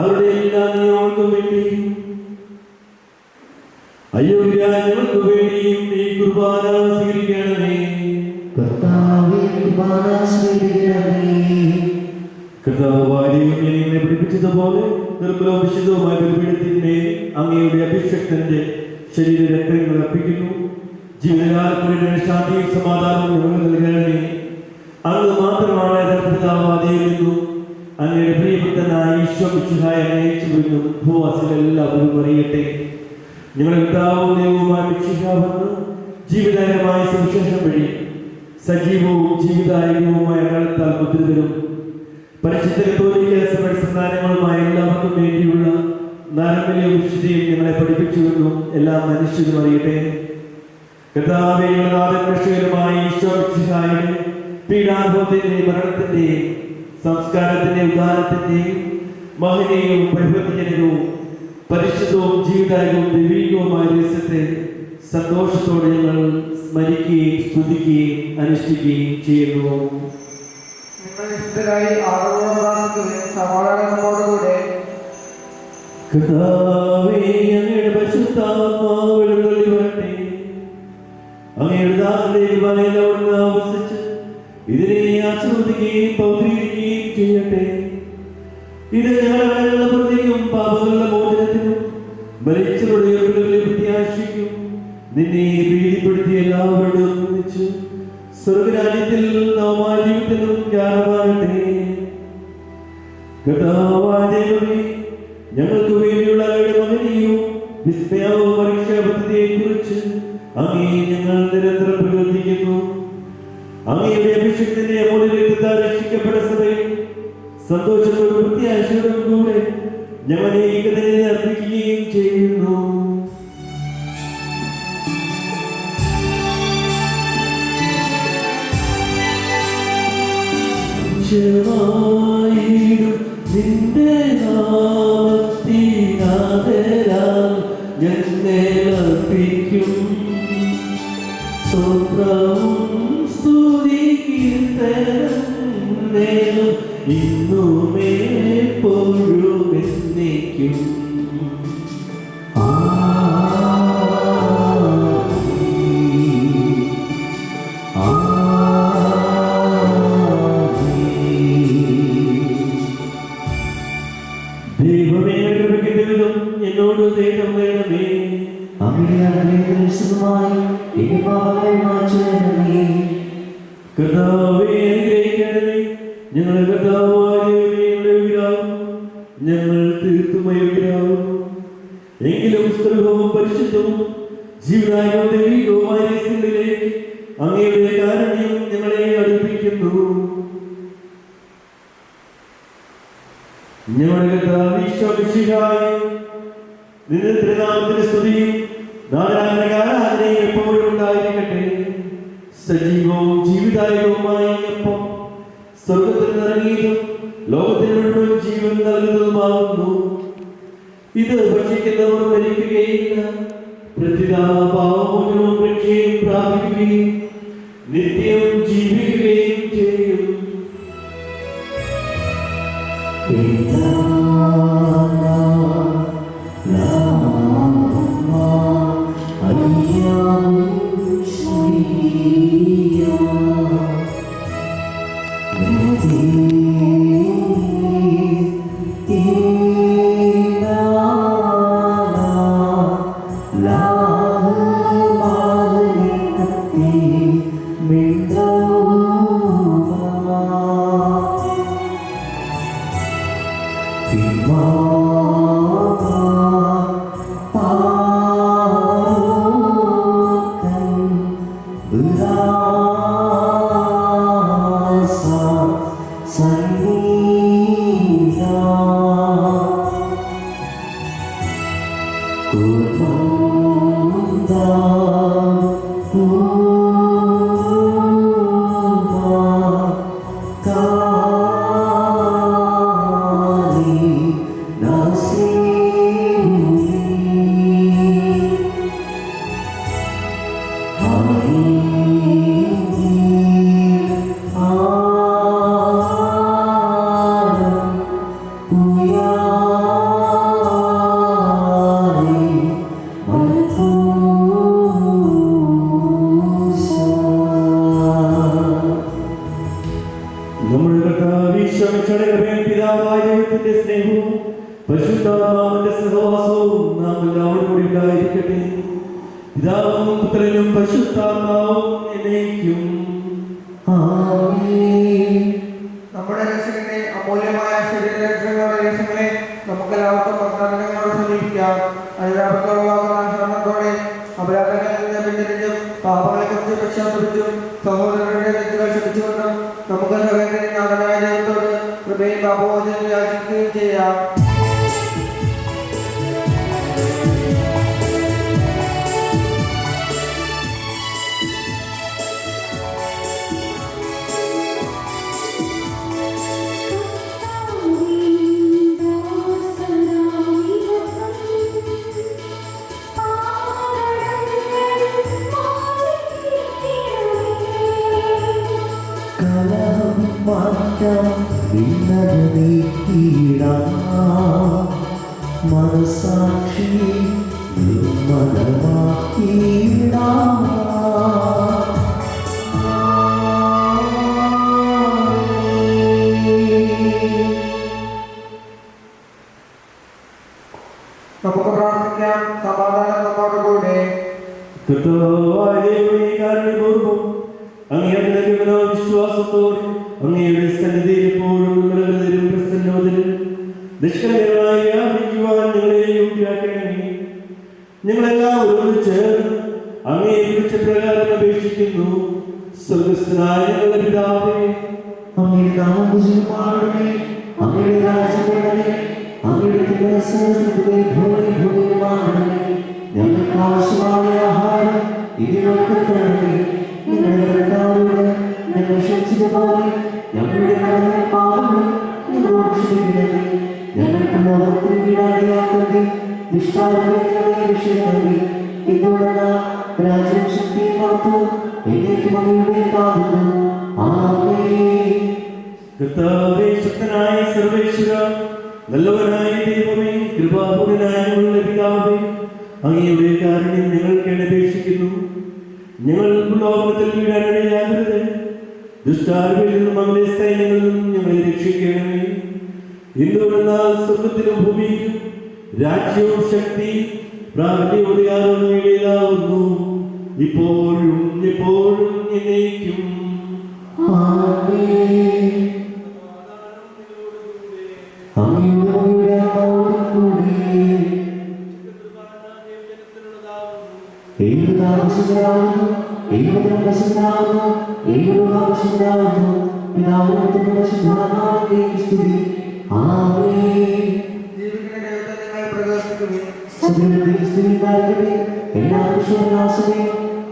Speaker 7: അവരുടെ എല്ലാ നിയമങ്ങൾക്കും വേണ്ടി അയോഗ്യങ്ങൾക്ക് വേണ്ടിയും ഈ കുർബാന സ്വീകരിക്കണമേ. കർത്താവായ ദൈവമേ, പഠിപ്പിച്ചതുപോലെ നിർമ്മലവും വിശുദ്ധവുമായ ബലിപീഠത്തിന്മേൽ അങ്ങയുടെ അഭിഷക്തന്റെ ശരീരരക്തങ്ങൾ അർപ്പിക്കുന്നു. ജീവിതകാലം ശാന്തിയും സമാധാനവും ഞങ്ങൾ നൽകണമേ. അങ്ങ് മാത്രമാണ് യഥാർത്ഥപിതാവാദിയെന്നും അങ്ങയുടെ പ്രിയഭക്തനായ ഈശോ മിശിഹായെ അയച്ചുവെന്നും ഭൂവാസികളെല്ലാവരും അറിയട്ടെ. ഞങ്ങളുടെ പിതാവും ദൈവവുമായ മിശിഹാവെന്ന് ജീവിതകരമായ സുവിശേഷം വഴി സജീവവും ജീവിതായകവുമായ കാലത്താൽ മുദ്രിതരും പരിശുദ്ധ കത്തോലിക്ക സഭയുടെ സന്താനങ്ങളുമായ എല്ലാവർക്കും വേണ്ടിയുള്ള നന്മയും വിശുദ്ധിയും ഞങ്ങളെ പഠിപ്പിച്ചുവെന്നും എല്ലാ മനുഷ്യരും അറിയട്ടെ. കർത്താവേ, രക്ഷകരുമായ ഈശോ മിശിഹായുടെ പീഡാനുഭവത്തിന്റെയും മരണത്തിന്റെയും സംസ്കാരത്തിന്റെയും ഉദാഹരണത്തിന്റെയും മഹനീയവും പരിവർത്തനവും പരിശുദ്ധവും ജീവിതായകവും ദൈവികവുമായ രഹസ്യത്തെ സന്തോഷത്തോടെ ഞങ്ങൾ സ്മരിക്കുകയും സ്തുതിക്കുകയും അനുഷ്ഠിക്കുകയും ചെയ്യുന്നു.
Speaker 3: നിങ്ങൾ നിശ്ചിതരായി ആദരവോടെ പ്രാർത്ഥിക്കുകയും സമാധാനത്തോടുകൂടെ
Speaker 7: കർത്താവേ, അങ്ങയുടെ പരിശുദ്ധാത്മാവ് എഴുന്നള്ളി വരട്ടെ. അങ്ങയുടെ ദാസന്റെ വലയിൽ അവിടുന്ന് ആവസിച്ച് ഇതിനെ ആശീർവദിക്കുകയും പൗത്രീകരിക്കുകയും ചെയ്യട്ടെ. ഇത് ഞങ്ങളുടെ പ്രതിയും പാപങ്ങളുടെ മോചനത്തിനും മരിച്ചവരുടെ ഉയർപ്പിലെ പ്രത്യാശിക്കും നിന്നെ പ്രീതിപ്പെടുത്തിയ എല്ലാവരോടും ഒന്നിച്ച് സ്വർഗരാജ്യത്തിൽ നവമായ ജീവിതത്തിനും ജ്ഞാനമാകട്ടെ. കർത്താവായ ദൈവമേ, ഞങ്ങൾക്ക് വേണ്ടിയുള്ള അങ്ങയുടെ മഹനീയവും വിസ്മയവും പരീക്ഷാപദ്ധതിയെ കുറിച്ച് അങ്ങേ ഞങ്ങൾ നിരന്തരം പ്രവർത്തിക്കുന്നു. അങ്ങയുടെ അഭിഷേകത്തിന്റെ അമൂല്യത്താൽ രക്ഷിക്കപ്പെട്ട സഭയിൽ സന്തോഷത്തോടും പ്രത്യാശയോടും കൂടെ ഞങ്ങളെ ഏകതയെ അർപ്പിക്കുകയും ചെയ്യുന്നു. നിന്റെ നാമത്തിനാദരാൽ ഞങ്ങളർപ്പിക്കും സ്തോത്രവും സ്തുതികീർത്തനവും ഇന്നുമേ എപ്പോഴും എന്നേക്കും. ദൈവമേ, കൃപയ്ക്കും എന്നോട് ദൈവം വേണമേ. കർത്താവേ, അനുഗ്രഹിക്കണമേ. ഞങ്ങളുടെ കർത്താവായ ദൈവമേ, ഞങ്ങൾ തീർത്തും അയോഗ്യരാകുന്നു. എങ്കിലും സ്ത്രീവും പരിശുദ്ധവും ജീവനായകവും ദൈവികവുമായ രഹസ്യങ്ങളിലേക്ക് അങ്ങയുടെ കാരുണ്യം ഞങ്ങളെ അടുപ്പിക്കുന്നു. ഞങ്ങളുടെ കർത്താവ് ഈശോ മിശിഹായേ, നിന്റെ തിരുനാമത്തിന്റെ സ്തുതിയും ആരാധനയും എപ്പോഴും ഉണ്ടായിരിക്കട്ടെ. സജീവവും ജീവിതായകവുമായ അപ്പം സ്വർഗത്തിൽ നിറങ്ങിയതും ലോകത്തിന് മുഴുവൻ ജീവൻ നൽകുന്നതുമാകുന്നു. ഇത് ഭക്ഷിക്കുന്നവർ മരിക്കുകയില്ല, പാപമോചനവും രക്ഷയും പ്രാപിക്കുകയും നിത്യം ജീവിക്കുകയും ചെയ്യും.
Speaker 3: നമ്മുടെ രക്ഷകന്റെ അമൂല്യമായ ശരീരരക്ഷകളുടെ രക്ഷങ്ങളെ നമുക്കെല്ലാവർക്കും ഭക്തജനങ്ങളോട് സമീപിക്കാം. അനുരാപത്തോടുള്ള അപരാധങ്ങളെ പിന്തിരിഞ്ഞും പാപങ്ങളെക്കുറിച്ച് പശ്ചാത്തപിച്ചും സഹോദരരുടെ തെറ്റുകൾ ക്ഷമിച്ചുകൊണ്ടും നമുക്ക് സഹോദരൻ നാഥനായ ദൈവത്തോട് കൃപയും പാപമോചനവും യാചിക്കുകയും ചെയ്യാം.
Speaker 11: മനസാക്ഷി നിർമ്മലമാക്കിയിടാം.
Speaker 3: നമുക്ക് പ്രാർത്ഥിക്കാം. സമാധാനം നമ്മോടുകൂടെ.
Speaker 7: അങ്ങയുടെ വിശ്വാസത്തോടെ അങ്ങയുടെ സന്നിധിയിൽ എപ്പോഴും നിലനിരും പ്രസന്നോദരും നിഷ്കളങ്കരായി വ്യാപരിക്കുവാൻ ഞങ്ങളെ യോഗ്യരാക്കണമേ. ഞങ്ങളെല്ലാവരും ചേർന്ന് അങ്ങയെ വിളിച്ച പ്രകാരം അപേക്ഷിക്കുന്നു. സ്വർഗസ്ഥനായ ഞങ്ങളുടെ പിതാവേ,
Speaker 11: അങ്ങയുടെ നാമം പൂജിക്കപ്പെടണമേ. അങ്ങയുടെ രാജ്യം വരണമേ. അങ്ങയുടെ തിരുമനസ്സുകളിലെ ഭൂമിയിലുമാകണമേ. ഞങ്ങൾക്ക് ആവശ്യമായ ആഹാരം ഇതിനൊക്കെ തരണമേ. ഞങ്ങളുടെ കർത്താവോട് ഞങ്ങൾ ക്ഷമിച്ചതുപോലെ ഞങ്ങളുടെ പാപങ്ങൾ ഞങ്ങളോട് ക്ഷമിക്കണമേ. ഞങ്ങൾക്ക് ലോകത്തിൽ വീടാടിയാക്കട്ടെ. ദുഷ്ടാരൂപങ്ങളെ രക്ഷിക്കണമേ. എന്നുള്ള രാജ്യം ശക്തിയും മഹത്വവും എന്നേക്കും അങ്ങയുടേതാകുന്നു. ആമേൻ.
Speaker 7: കർത്താവേ, ശക്തനായ സർവേശ്വര, നല്ലവനായ ദൈവമേ, കൃപാപൂർണനായ ഞങ്ങളുടെ പിതാവേ, അങ്ങയുടെ കാരുണ്യം ഞങ്ങൾക്ക് അപേക്ഷിക്കുന്നു. ഞങ്ങൾ ലോകത്തിൽ വീടാനിടയാകരുത്. ദുഷ്ടാരൂപിൽ നിന്നും അവന്റെ സൈന്യങ്ങളിൽ നിന്നും ഞങ്ങളെ രക്ഷിക്കണമേ. എന്തുകൊണ്ടെന്നാൽ സ്വർഗത്തിലും ഭൂമിയിലും രാജ്യവും ശക്തി പ്രാഗണ്യമുള്ളതാകുന്നു, ഇപ്പോഴും എപ്പോഴും എന്നേക്കും.
Speaker 11: ആമേൻ. അങ്ങയുടെ ആത്മാവോടുകൂടി ഏകദാസനാകുന്നു, ഏകദാസനാകുന്നു, ഏകദാസനാകുന്നു. പിതാവിനും പരിശുദ്ധാത്മാവിനും സ്തുതി. ആമേൻ.
Speaker 3: ജീവിക്കുന്ന ദൈവത്തെ നിങ്ങൾ പ്രകാശിക്കുവിൻ.
Speaker 11: സകലത്തിൽ സ്തുതിയായിരിക്കട്ടെ. എല്ലാ വിശ്വാസമേ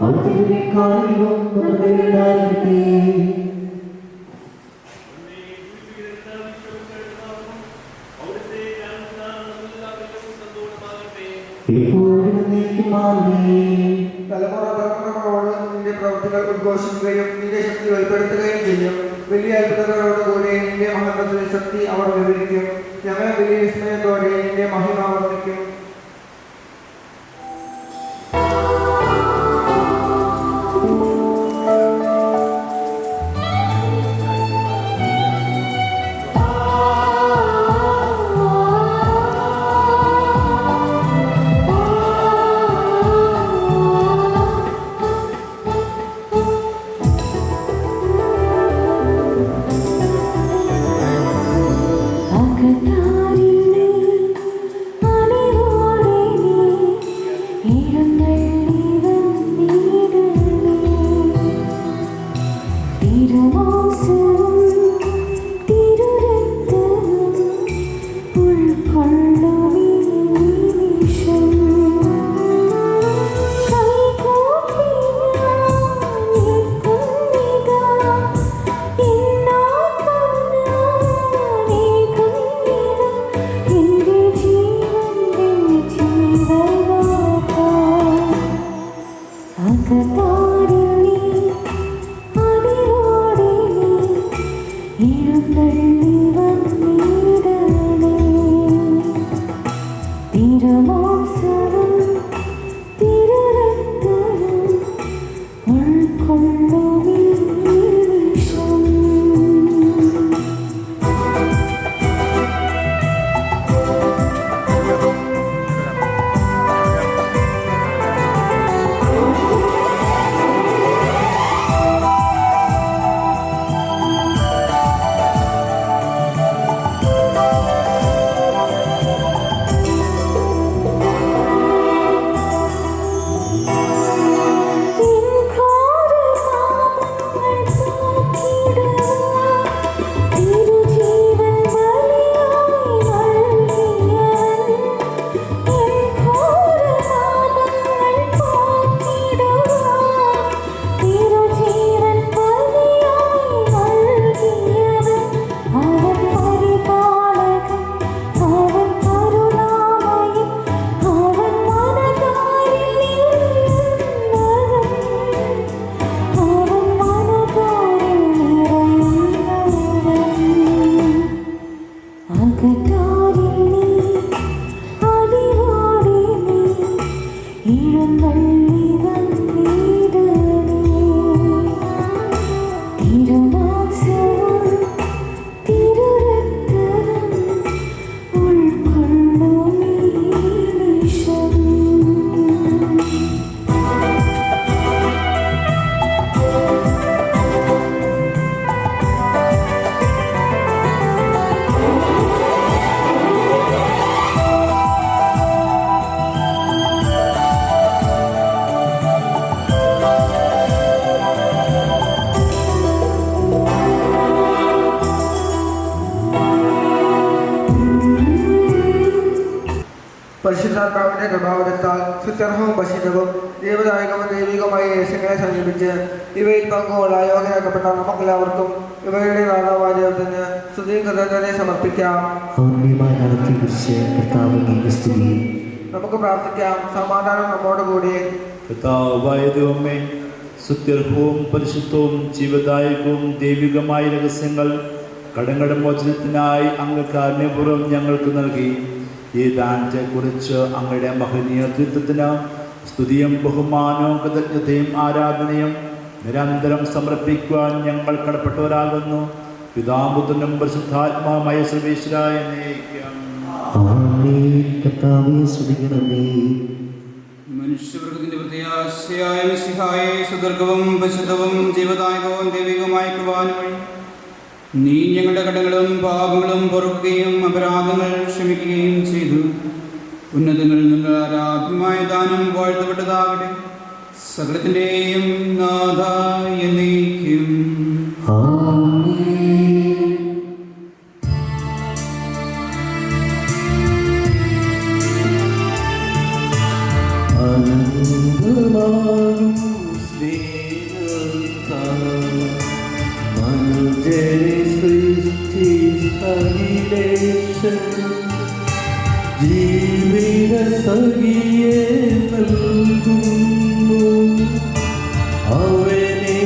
Speaker 11: അവിടുത്തെ കാരുണ്യവും നമ്മുടെ ഉണ്ടായിരിക്കട്ടെ. എപ്പോഴും നീക്കുമാമേ.
Speaker 3: തലമുറ തലമുറകളോട് നിന്റെ പ്രവൃത്തികൾ ഉദ്ഘോഷിക്കുകയും നിന്റെ ശക്തി വെളിപ്പെടുത്തുകയും ചെയ്യും. വലിയ അത്ഭുതങ്ങളോടുകൂടി നിന്റെ മഹത്വത്തിന്റെ ശക്തി അവർ വിവരിക്കും. ഞങ്ങൾ വലിയ വിസ്മയത്തോടെ നിന്റെ മഹിമ വർണ്ണിക്കും. പരിശുദ്ധാത്മാവിന്റെ പ്രഭാവത്താൽ സുത്യർഹവും ഭക്ഷിതവും ദൈവദായകവും ദൈവികമായ രഹസ്യങ്ങളെ സമീപിച്ച് ഇവയിൽ പങ്കുകൊള്ള യോഗ്യരാക്കപ്പെട്ട നമുക്കെല്ലാവർക്കും ഇവയുടെ നാഥാവായ ദൈവത്തിന് സ്തുതിയും കൃതജ്ഞതയെ സമർപ്പിക്കാം. നമുക്ക് പ്രാർത്ഥിക്കാം. സമാധാനം നമ്മോടുകൂടി.
Speaker 10: കർത്താവായ ദൈവമേ, സുത്യർഹവും പരിശുദ്ധവും ജീവദായകവും ദൈവികമായ രഹസ്യങ്ങൾ കടങ്ങളുടെ മോചനത്തിനായി അങ്ങ് കാരുണ്യപൂർവ്വം ഞങ്ങൾക്ക് നൽകി. ഈ ദാനത്തെക്കുറിച്ച് അങ്ങയുടെ മഹനീയ ത്രിത്വത്തിന് സ്തുതിയും ബഹുമാനവും കൃതജ്ഞതയും ആരാധനയും നിരന്തരം സമർപ്പിക്കുവാൻ ഞങ്ങൾ കടപ്പെട്ടവരാകുന്നു. പിതാപുത്രനും പരിശുദ്ധാത്മാവുമായ സർവേശ്വരായ എന്നേക്കും.
Speaker 12: മനുഷ്യവർഗത്തിന്റെ പ്രത്യാശയായ മിശിഹായെ സുദീർഘവും പരിശുദ്ധവും ജീവദായകവും ദൈവികവുമായ കൃപാന വഴി നീ ഞങ്ങളുടെ കടങ്ങളും പാപങ്ങളും പൊറുക്കുകയും അപരാധങ്ങൾ ക്ഷമിക്കുകയും ചെയ്തു. ഉന്നതങ്ങളിൽ നിന്നുള്ള ആരാധ്യമായ ദാനം വാഴ്ത്തപ്പെട്ടതാകട്ടെ. സകലത്തിൻ്റെയും നാഥ എന്നേക്കും.
Speaker 1: ജീവിത സഖിയെ നൽകുന്നു, അവനെ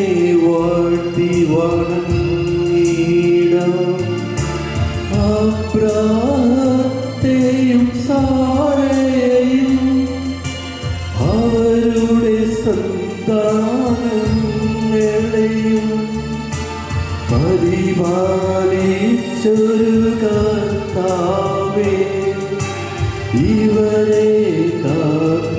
Speaker 1: വാഴ്ത്തി വണങ്ങിടാം. അബ്രാഹത്തെയും സാറയെയും അവരുടെ സന്താനങ്ങളെയും പരിപാലിച്ചൊരു കർത്താവേ, ഇവരെ കാത്തരുളിയിടണമേ.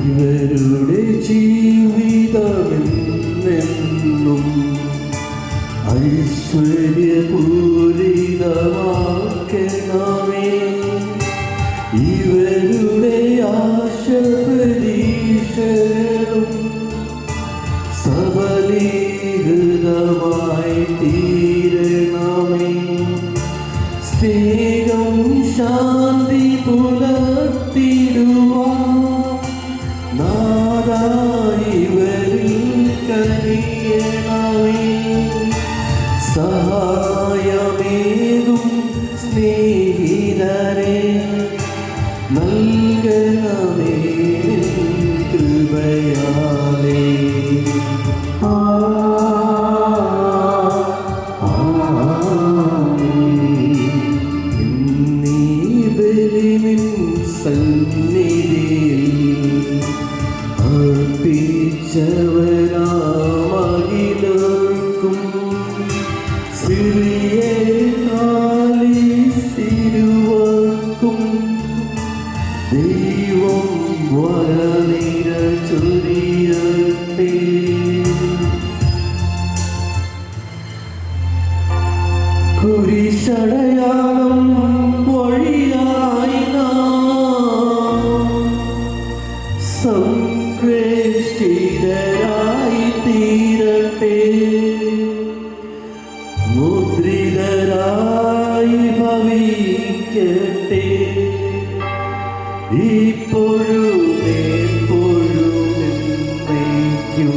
Speaker 1: ഇവരുടെ ജീവിതമെന്നെന്നും ഐശ്വര്യപൂരിതമാക്കണമേ. ഇവരുടെ ആശ പരീക്ഷകളും സബലീകൃതമായി തീരണമേ. സ്നേഹം ശാന്തി പുലർത്തിടുവാൻ നാഥാ ഇവരിൽ കനിയണമേ. സഹായമേകും സ്നേഹിതരെ നൽകണമേ കൃപയാലേ. നീ ബലിനിൻ സന്നിധിയിൽ അർപ്പിച്ചവരാമകിലർക്കും സിറിയെ കാലിസിരുവർക്കും ദൈവം വരനിര ചൊരിയട്ടെ. കുരിശടയാളം വഴിയായി നാം സംപ്രേക്ഷിതരായി തീരട്ടെ. മുദ്രിതരായി ഭവിക്കട്ടെ. ഇപ്പോഴും എപ്പോഴും എന്നേക്കും.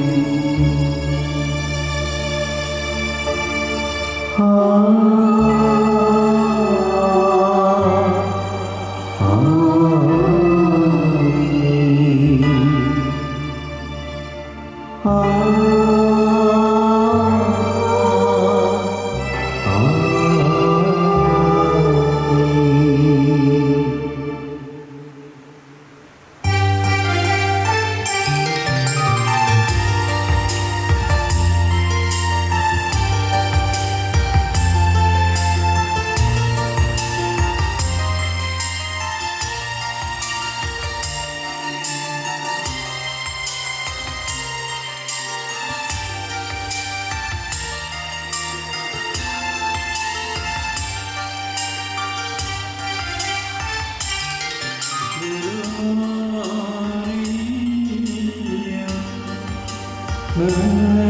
Speaker 7: Maria.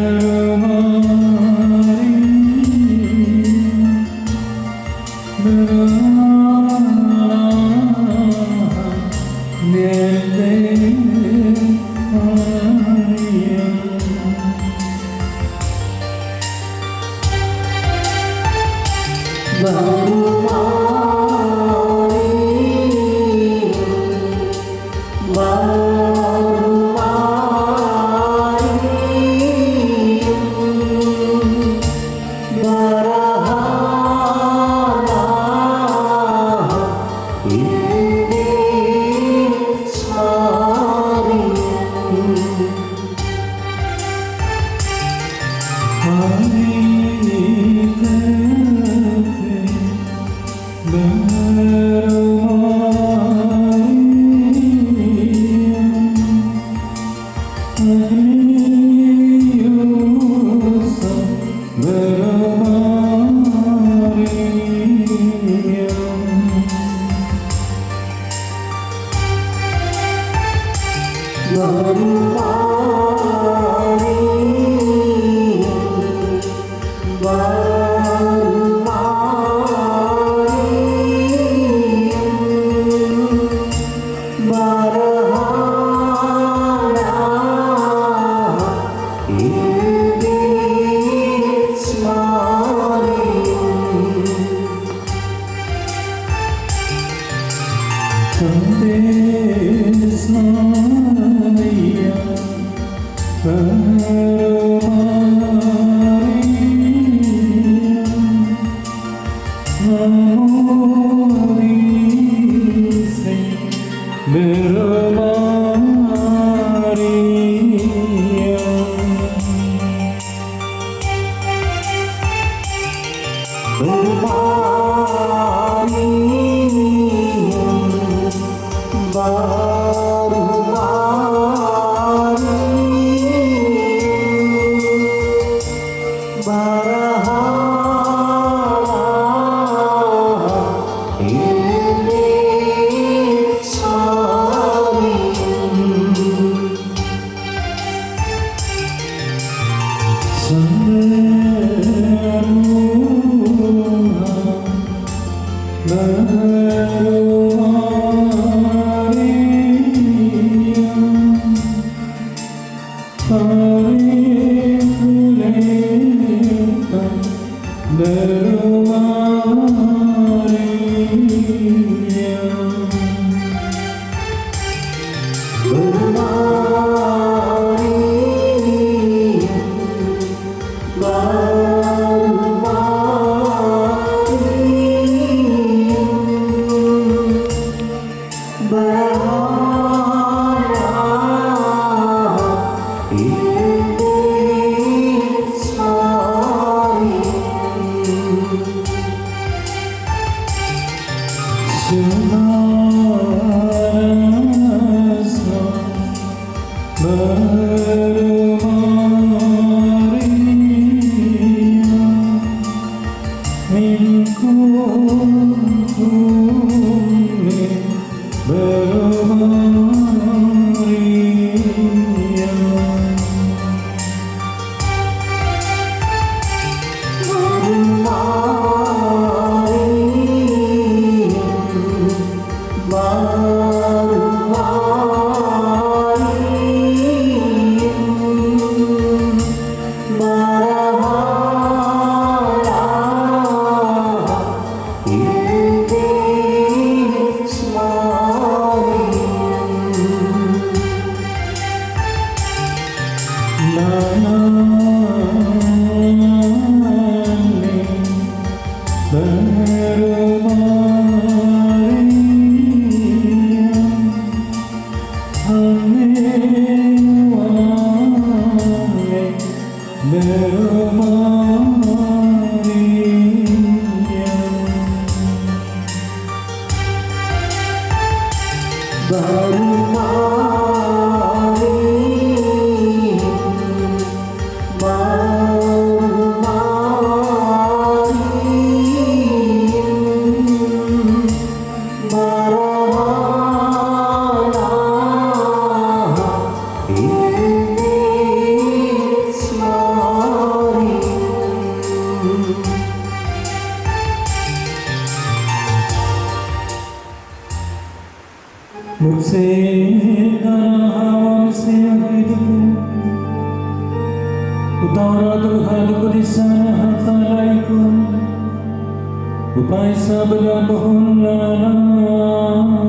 Speaker 7: Upai sabla mohon lana